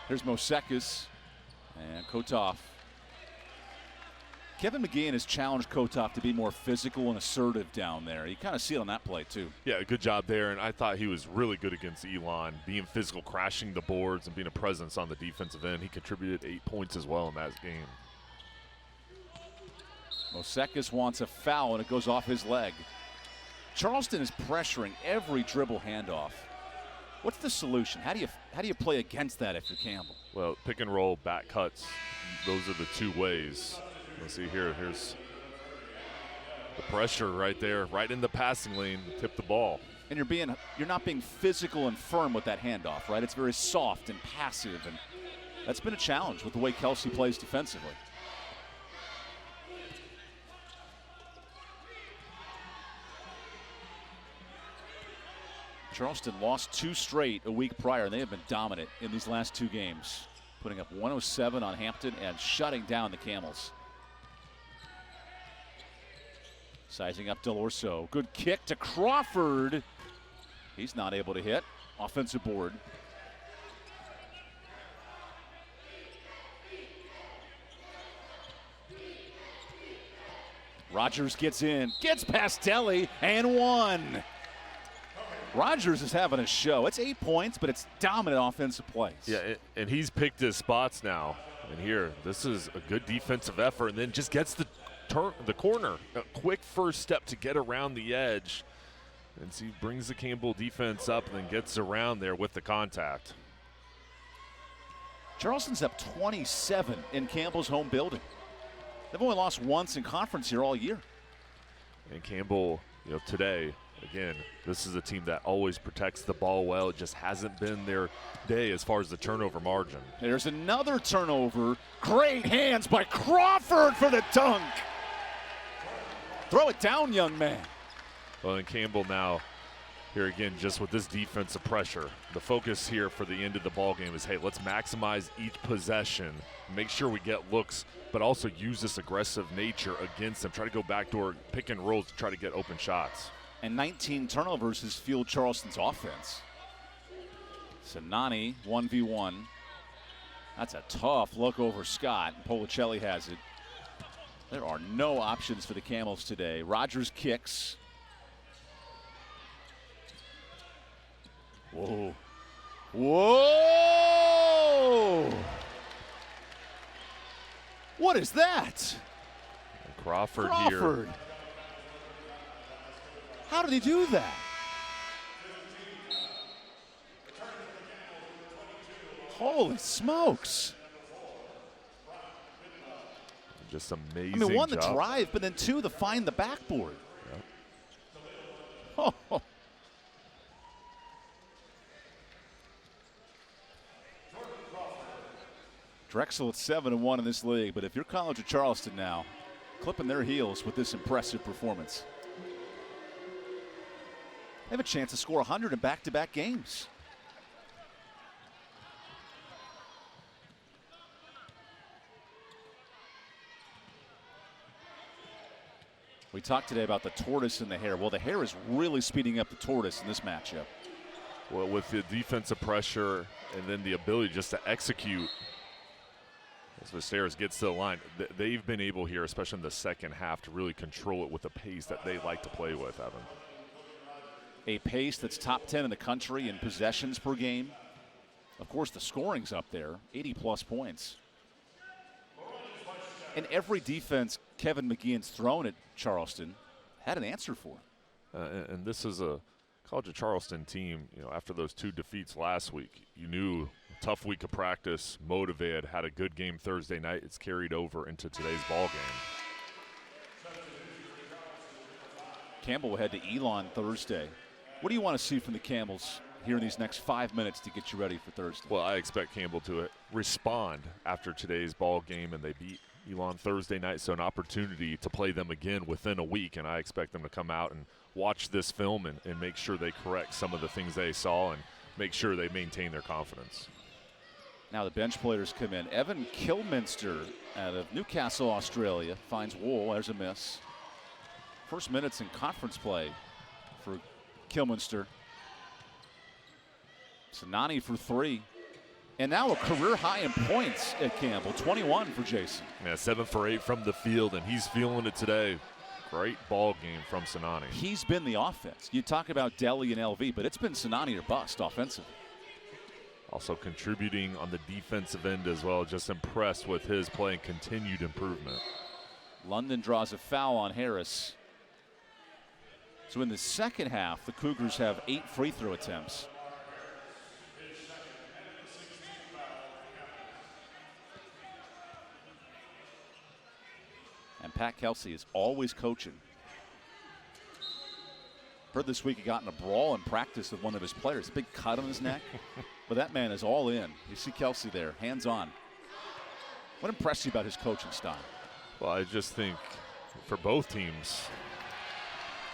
Here's Mosekis and Kotov. Kevin McGeehan has challenged Kotov to be more physical and assertive down there. You kind of see it on that play, too. Yeah, good job there, and I thought he was really good against Elon, being physical, crashing the boards, and being a presence on the defensive end. He contributed 8 points as well in that game. Mosekis wants a foul, and it goes off his leg. Charleston is pressuring every dribble handoff. What's the solution? How do you play against that if you're Campbell? Well, pick and roll, back cuts, those are the 2 ways. Let's see here. Here's the pressure right there, right in the passing lane, tip the ball. And you're not being physical and firm with that handoff, right? It's very soft and passive, and that's been a challenge with the way Kelsey plays defensively. Charleston lost 2 straight a week prior, and they have been dominant in these last 2 games, putting up 107 on Hampton and shutting down the Camels. Sizing up Delorso. Good kick to Crawford. He's not able to hit. Offensive board. Rogers gets in, gets past Deli, and 1. Rogers is having a show. It's 8 points, but it's dominant offensive plays. Yeah, and he's picked his spots now. And here, this is a good defensive effort, and then just gets the corner. A quick first step to get around the edge. And so he brings the Campbell defense up and then gets around there with the contact. Charleston's up 27 in Campbell's home building. They've only lost once in conference here all year. And Campbell, today, again, this is a team that always protects the ball well. It just hasn't been their day as far as the turnover margin. There's another turnover. Great hands by Crawford for the dunk. Throw it down, young man. Well, and Campbell now, here again, just with this defensive pressure, the focus here for the end of the ball game is, hey, let's maximize each possession, make sure we get looks, but also use this aggressive nature against them. Try to go backdoor, pick and rolls to try to get open shots. And 19 turnovers has fueled Charleston's offense. Sinani, 1v1. That's a tough look over Scott. Policelli has it. There are no options for the Camels today. Rogers kicks. Whoa. Whoa! What is that? Crawford here. How did he do that? Holy smokes. Just amazing. I mean, 1, job. the drive, but then 2, the find the backboard. Yep. Oh. Drexel at 7-1 in this league, but if you're College of Charleston now, clipping their heels with this impressive performance. They have a chance to score 100 in back-to-back games. We talked today about the tortoise and the hare. Well, the hare is really speeding up the tortoise in this matchup. Well, with the defensive pressure and then the ability just to execute as Viserys gets to the line, they've been able here, especially in the second half, to really control it with the pace that they like to play with, Evan. A pace that's top 10 in the country in possessions per game. Of course, the scoring's up there, 80-plus points. And every defense Kevin McGeehan's thrown at Charleston had an answer for. And this is a College of Charleston team, after those 2 defeats last week, you knew tough week of practice, motivated, had a good game Thursday night. It's carried over into today's ball game. Campbell will head to Elon Thursday. What do you want to see from the Campbells here in these next 5 minutes to get you ready for Thursday? Well, I expect Campbell to respond after today's ball game, and they beat Elon Thursday night, so an opportunity to play them again within a week, and I expect them to come out and watch this film and make sure they correct some of the things they saw and make sure they maintain their confidence. Now the bench players come in. Evan Kilminster out of Newcastle, Australia, finds Wool. There's a miss. First minutes in conference play for Kilminster. Sinani for 3. And now a career high in points at Campbell, 21 for Jason. Yeah, 7 for 8 from the field, and he's feeling it today. Great ball game from Sinani. He's been the offense. You talk about Delhi and LV, but it's been Sinani or bust offensively. Also contributing on the defensive end as well. Just impressed with his play and continued improvement. London draws a foul on Harris. So in the second half, the Cougars have 8 free throw attempts. And Pat Kelsey is always coaching. Heard this week he got in a brawl in practice with one of his players. Big cut on his neck. But that man is all in. You see Kelsey there, hands on. What impressed you about his coaching style? Well, I just think for both teams,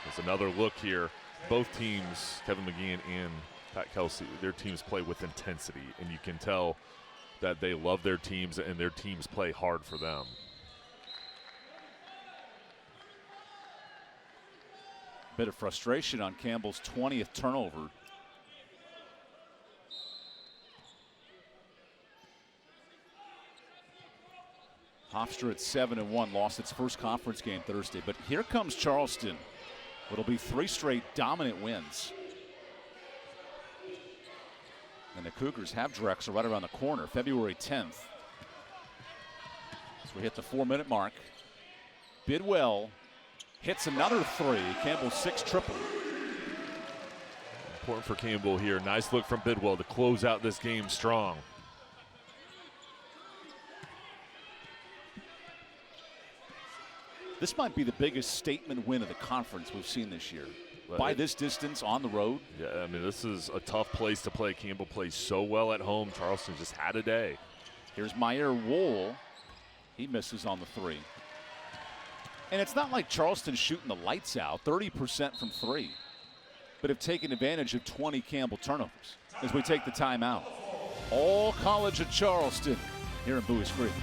there's another look here. Both teams, Kevin McGeehan and Pat Kelsey, their teams play with intensity. And you can tell that they love their teams and their teams play hard for them. Bit of frustration on Campbell's 20th turnover. Hofstra at 7-1, lost its first conference game Thursday. But here comes Charleston. It'll be 3 straight dominant wins. And the Cougars have Drexel right around the corner, February 10th. So we hit the 4-minute mark. Bidwell hits another 3. Campbell's 6 triple. Important for Campbell here. Nice look from Bidwell to close out this game strong. This might be the biggest statement win of the conference we've seen this year. By this distance on the road. Yeah, I mean, this is a tough place to play. Campbell plays so well at home. Charleston just had a day. Here's Meyer Wool. He misses on the 3. And it's not like Charleston's shooting the lights out, 30% from 3, but have taken advantage of 20 Campbell turnovers as we take the timeout. All College of Charleston here in Buies Creek.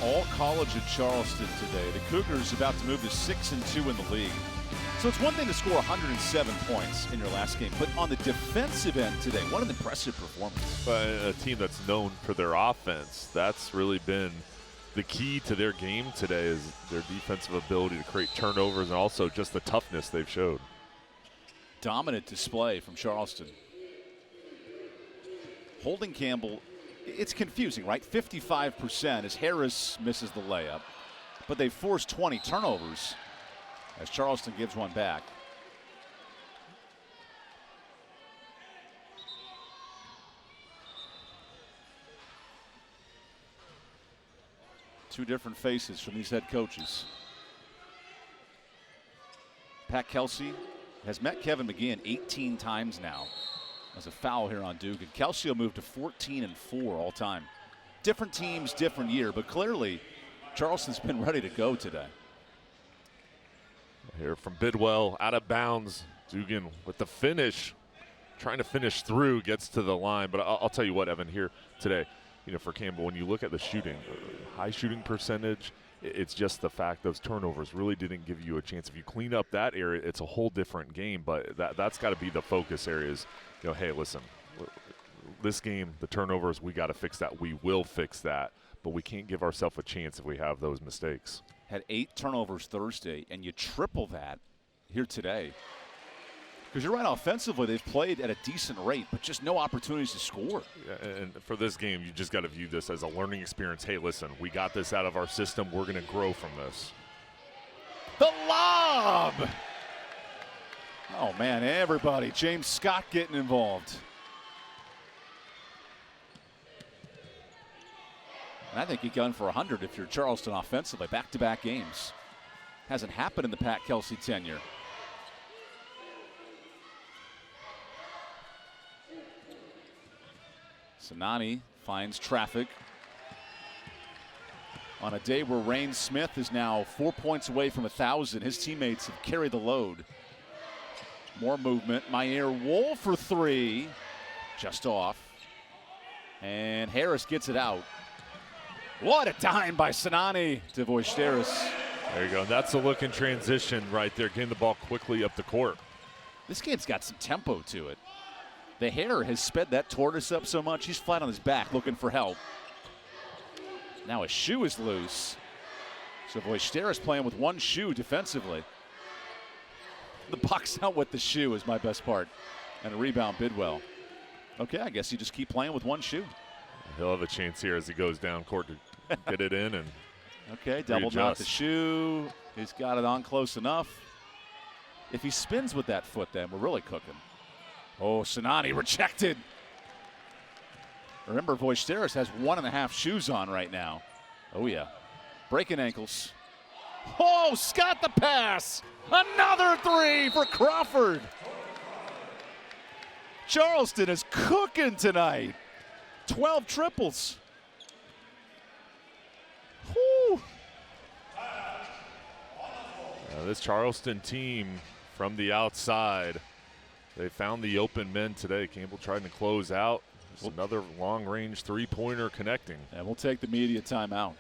all college at Charleston today. The Cougars about to move to 6-2 in the league. So it's one thing to score 107 points in your last game, but on the defensive end today, what an impressive performance. A team that's known for their offense, that's really been the key to their game today, is their defensive ability to create turnovers and also just the toughness they've showed. Dominant display from Charleston. Holding Campbell, it's confusing, right? 55% as Harris misses the layup, but they forced 20 turnovers as Charleston gives one back. Two different faces from these head coaches. Pat Kelsey has met Kevin McGeehan 18 times now. As a foul here on Dugan. Kelsey will move to 14-4 all time. Different teams, different year, but clearly Charleston's been ready to go today. Here from Bidwell, out of bounds. Dugan with the finish, trying to finish through, gets to the line. But I'll tell you what, Evan, here today, for Campbell, when you look at the shooting, high shooting percentage, it's just the fact those turnovers really didn't give you a chance. If you clean up that area, it's a whole different game. But that's got to be the focus areas. Hey, listen, this game, the turnovers, we got to fix that. We will fix that. But we can't give ourselves a chance if we have those mistakes. Had 8 turnovers Thursday, and you triple that here today. Because you're right, offensively, they've played at a decent rate, but just no opportunities to score. Yeah, and for this game, you just got to view this as a learning experience. Hey, listen, we got this out of our system. We're going to grow from this. The lob! Oh, man, everybody. James Scott getting involved. And I think he gone for 100 if you're Charleston offensively. Back-to-back games. Hasn't happened in the Pat Kelsey tenure. Sinani finds traffic. On a day where Rain Smith is now 4 points away from 1,000. His teammates have carried the load. More movement. Maier Wool for 3. Just off. And Harris gets it out. What a dime by Sinani to Voisteris. There you go. That's a look in transition right there, getting the ball quickly up the court. This game's got some tempo to it. The hair has sped that tortoise up so much, he's flat on his back looking for help. Now his shoe is loose. So Voisteris playing with one shoe defensively. The box out with the shoe is my best part. And a rebound, Bidwell. Okay, I guess you just keep playing with one shoe. He'll have a chance here as he goes down court to get it in and okay, double knot the shoe. He's got it on close enough. If he spins with that foot, then we're really cooking. Oh, Sinani rejected. Remember, Voisteris has 1.5 shoes on right now. Oh, yeah. Breaking ankles. Oh, Scott the pass. Another 3 for Crawford. Charleston is cooking tonight. 12 triples. Whew. This Charleston team from the outside, they found the open men today. Campbell trying to close out. Just another long-range three-pointer connecting. And we'll take the media timeout.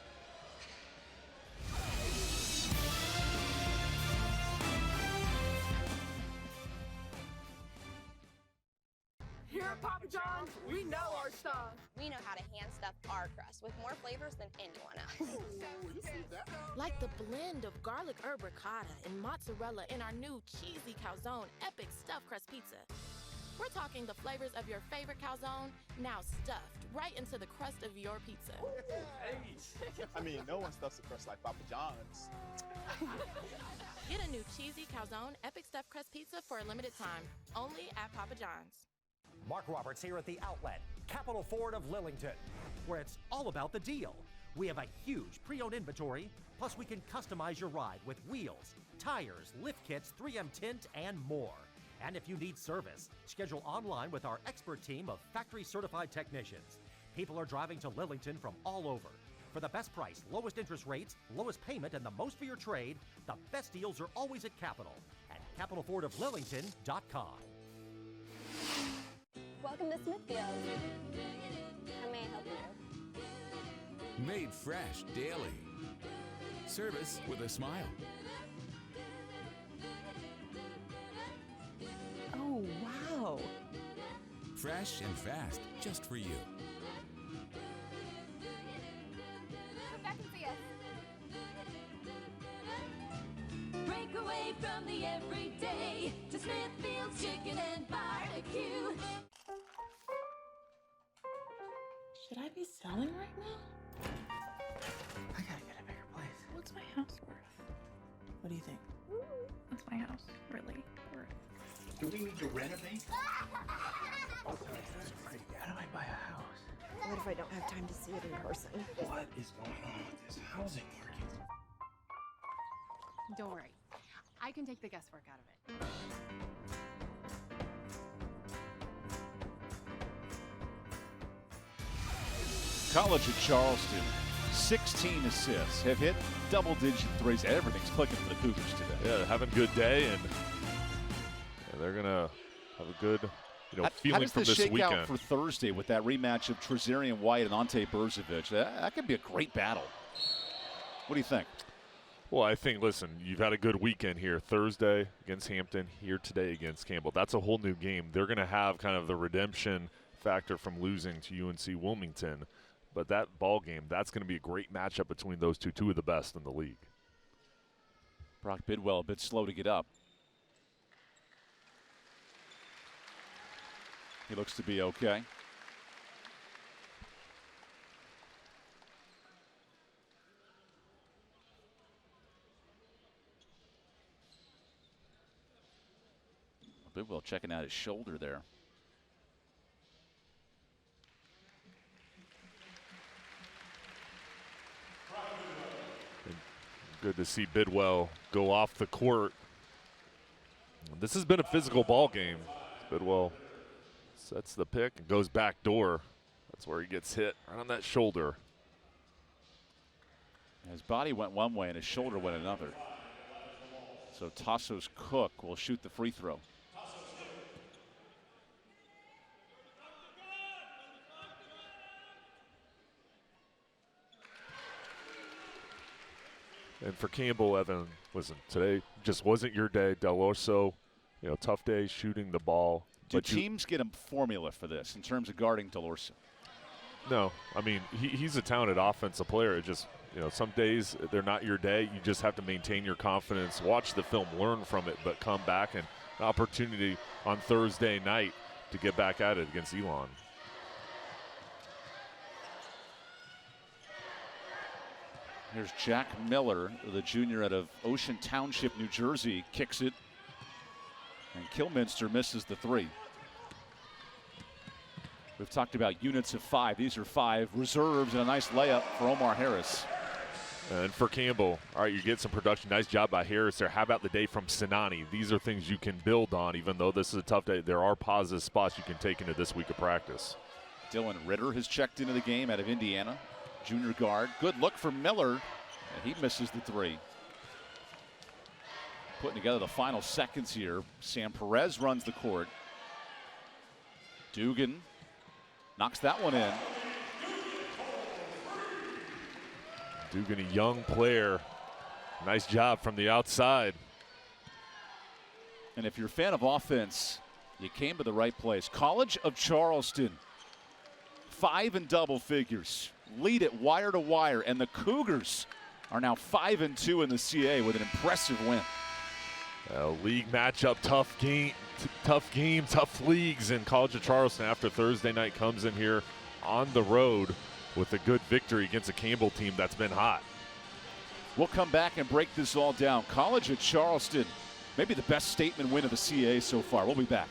Here at Papa John's, we know our stuff. We know how to hand stuff our crust with more flavors than anyone else. Like the blend of garlic herb ricotta and mozzarella in our new cheesy calzone epic stuffed crust pizza. We're talking the flavors of your favorite calzone, now stuffed right into the crust of your pizza. I mean, no one stuffs a crust like Papa John's. Get a new cheesy calzone epic stuffed crust pizza for a limited time, only at Papa John's. Mark Roberts here at the Outlet, Capital Ford of Lillington, where it's all about the deal. We have a huge pre-owned inventory, plus we can customize your ride with wheels, tires, lift kits, 3M tint, and more. And if you need service, schedule online with our expert team of factory-certified technicians. People are driving to Lillington from all over. For the best price, lowest interest rates, lowest payment, and the most for your trade, the best deals are always at Capital at capitalfordoflillington.com. Welcome to Smithfield. How may I help you? Made fresh daily. Service with a smile. Oh, wow. Fresh and fast, just for you. Come back and see us. Break away from the everyday to Smithfield's Chicken and Barbecue. Should I be selling right now? I gotta get a bigger place. What's my house worth? What do you think? What's my house really worth? Do we need to renovate? How do I buy a house? What if I don't have time to see it in person? What is going on with this housing market? Don't worry. I can take the guesswork out of it. College at Charleston, 16 assists, have hit double-digit threes. Everything's clicking for the Cougars today. Yeah, having a good day, and they're going to have a good feeling from this weekend. How does this shake out for Thursday with that rematch of Trezarian White and Ante Budrovich? That could be a great battle. What do you think? Well, I think, listen, you've had a good weekend here. Thursday against Hampton, here today against Campbell. That's a whole new game. They're going to have kind of the redemption factor from losing to UNC Wilmington. But that ball game, that's going to be a great matchup between those two of the best in the league. Brock Bidwell a bit slow to get up. He looks to be okay. Bidwell checking out his shoulder there. Good to see Bidwell go off the court. This has been a physical ball game. Bidwell sets the pick and goes back door. That's where he gets hit, right on that shoulder. His body went one way and his shoulder went another. So Tassos Cook will shoot the free throw. And for Campbell, Evan, listen, today just wasn't your day. Del Orso, tough day shooting the ball. Do teams get a formula for this in terms of guarding Del Orso? No. I mean, he's a talented offensive player. It just, some days they're not your day. You just have to maintain your confidence, watch the film, learn from it, but come back, and an opportunity on Thursday night to get back at it against Elon. Here's Jack Miller, the junior out of Ocean Township, New Jersey, kicks it. And Kilminster misses the three. We've talked about units of 5. These are 5 reserves and a nice layup for Omar Harris. And for Campbell, all right, you get some production. Nice job by Harris there. How about the day from Sinani? These are things you can build on, even though this is a tough day. There are positive spots you can take into this week of practice. Dylan Ritter has checked into the game out of Indiana. Junior guard. Good look for Miller, and he misses the three. Putting together the final seconds here. Sam Perez runs the court. Dugan knocks that one in. Dugan, a young player. Nice job from the outside. And if you're a fan of offense, you came to the right place. College of Charleston, 5 in double figures. Lead it wire to wire, and the Cougars are now 5-2 in the CA with an impressive win. League matchup, tough game, tough leagues in College of Charleston after Thursday night comes in here on the road with a good victory against a Campbell team that's been hot. We'll come back and break this all down. College of Charleston, maybe the best statement win of the CA so far. We'll be back.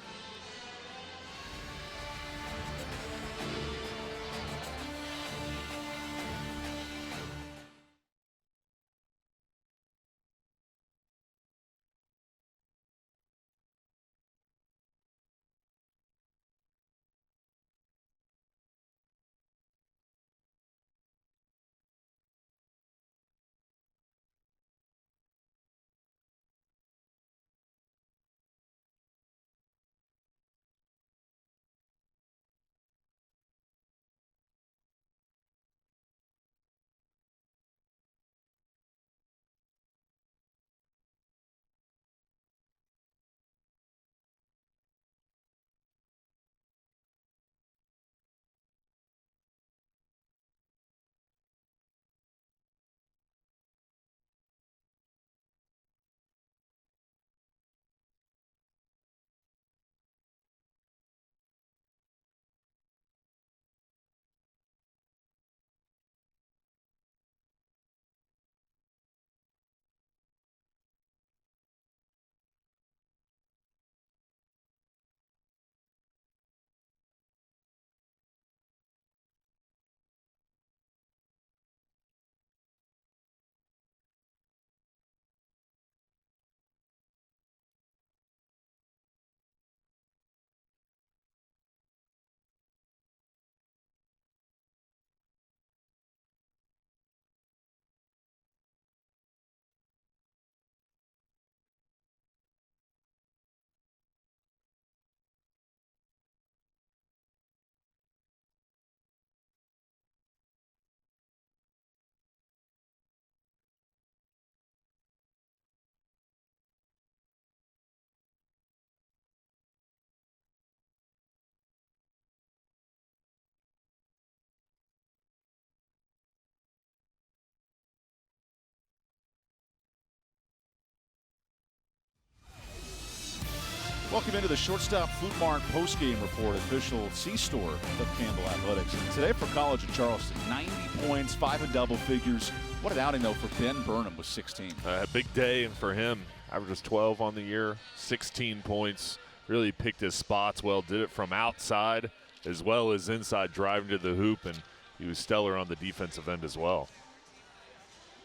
Welcome into the Shortstop Food Mart postgame report, official C-store of Campbell Athletics. And today for College of Charleston, 90 points, 5 in double figures. What an outing, though, for Ben Burnham with 16. A big day for him. Averages 12 on the year, 16 points. Really picked his spots well, did it from outside as well as inside, driving to the hoop, and he was stellar on the defensive end as well.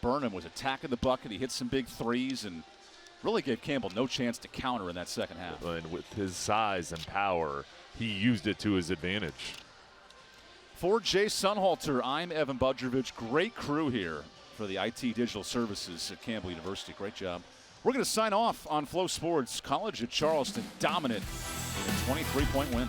Burnham was attacking the bucket. He hit some big threes and really gave Campbell no chance to counter in that second half. And with his size and power, he used it to his advantage. For Jay Sunhalter, I'm Evan Budrovich. Great crew here for the IT Digital Services at Campbell University. Great job. We're going to sign off on Flow Sports. College at Charleston dominant in a 23-point win.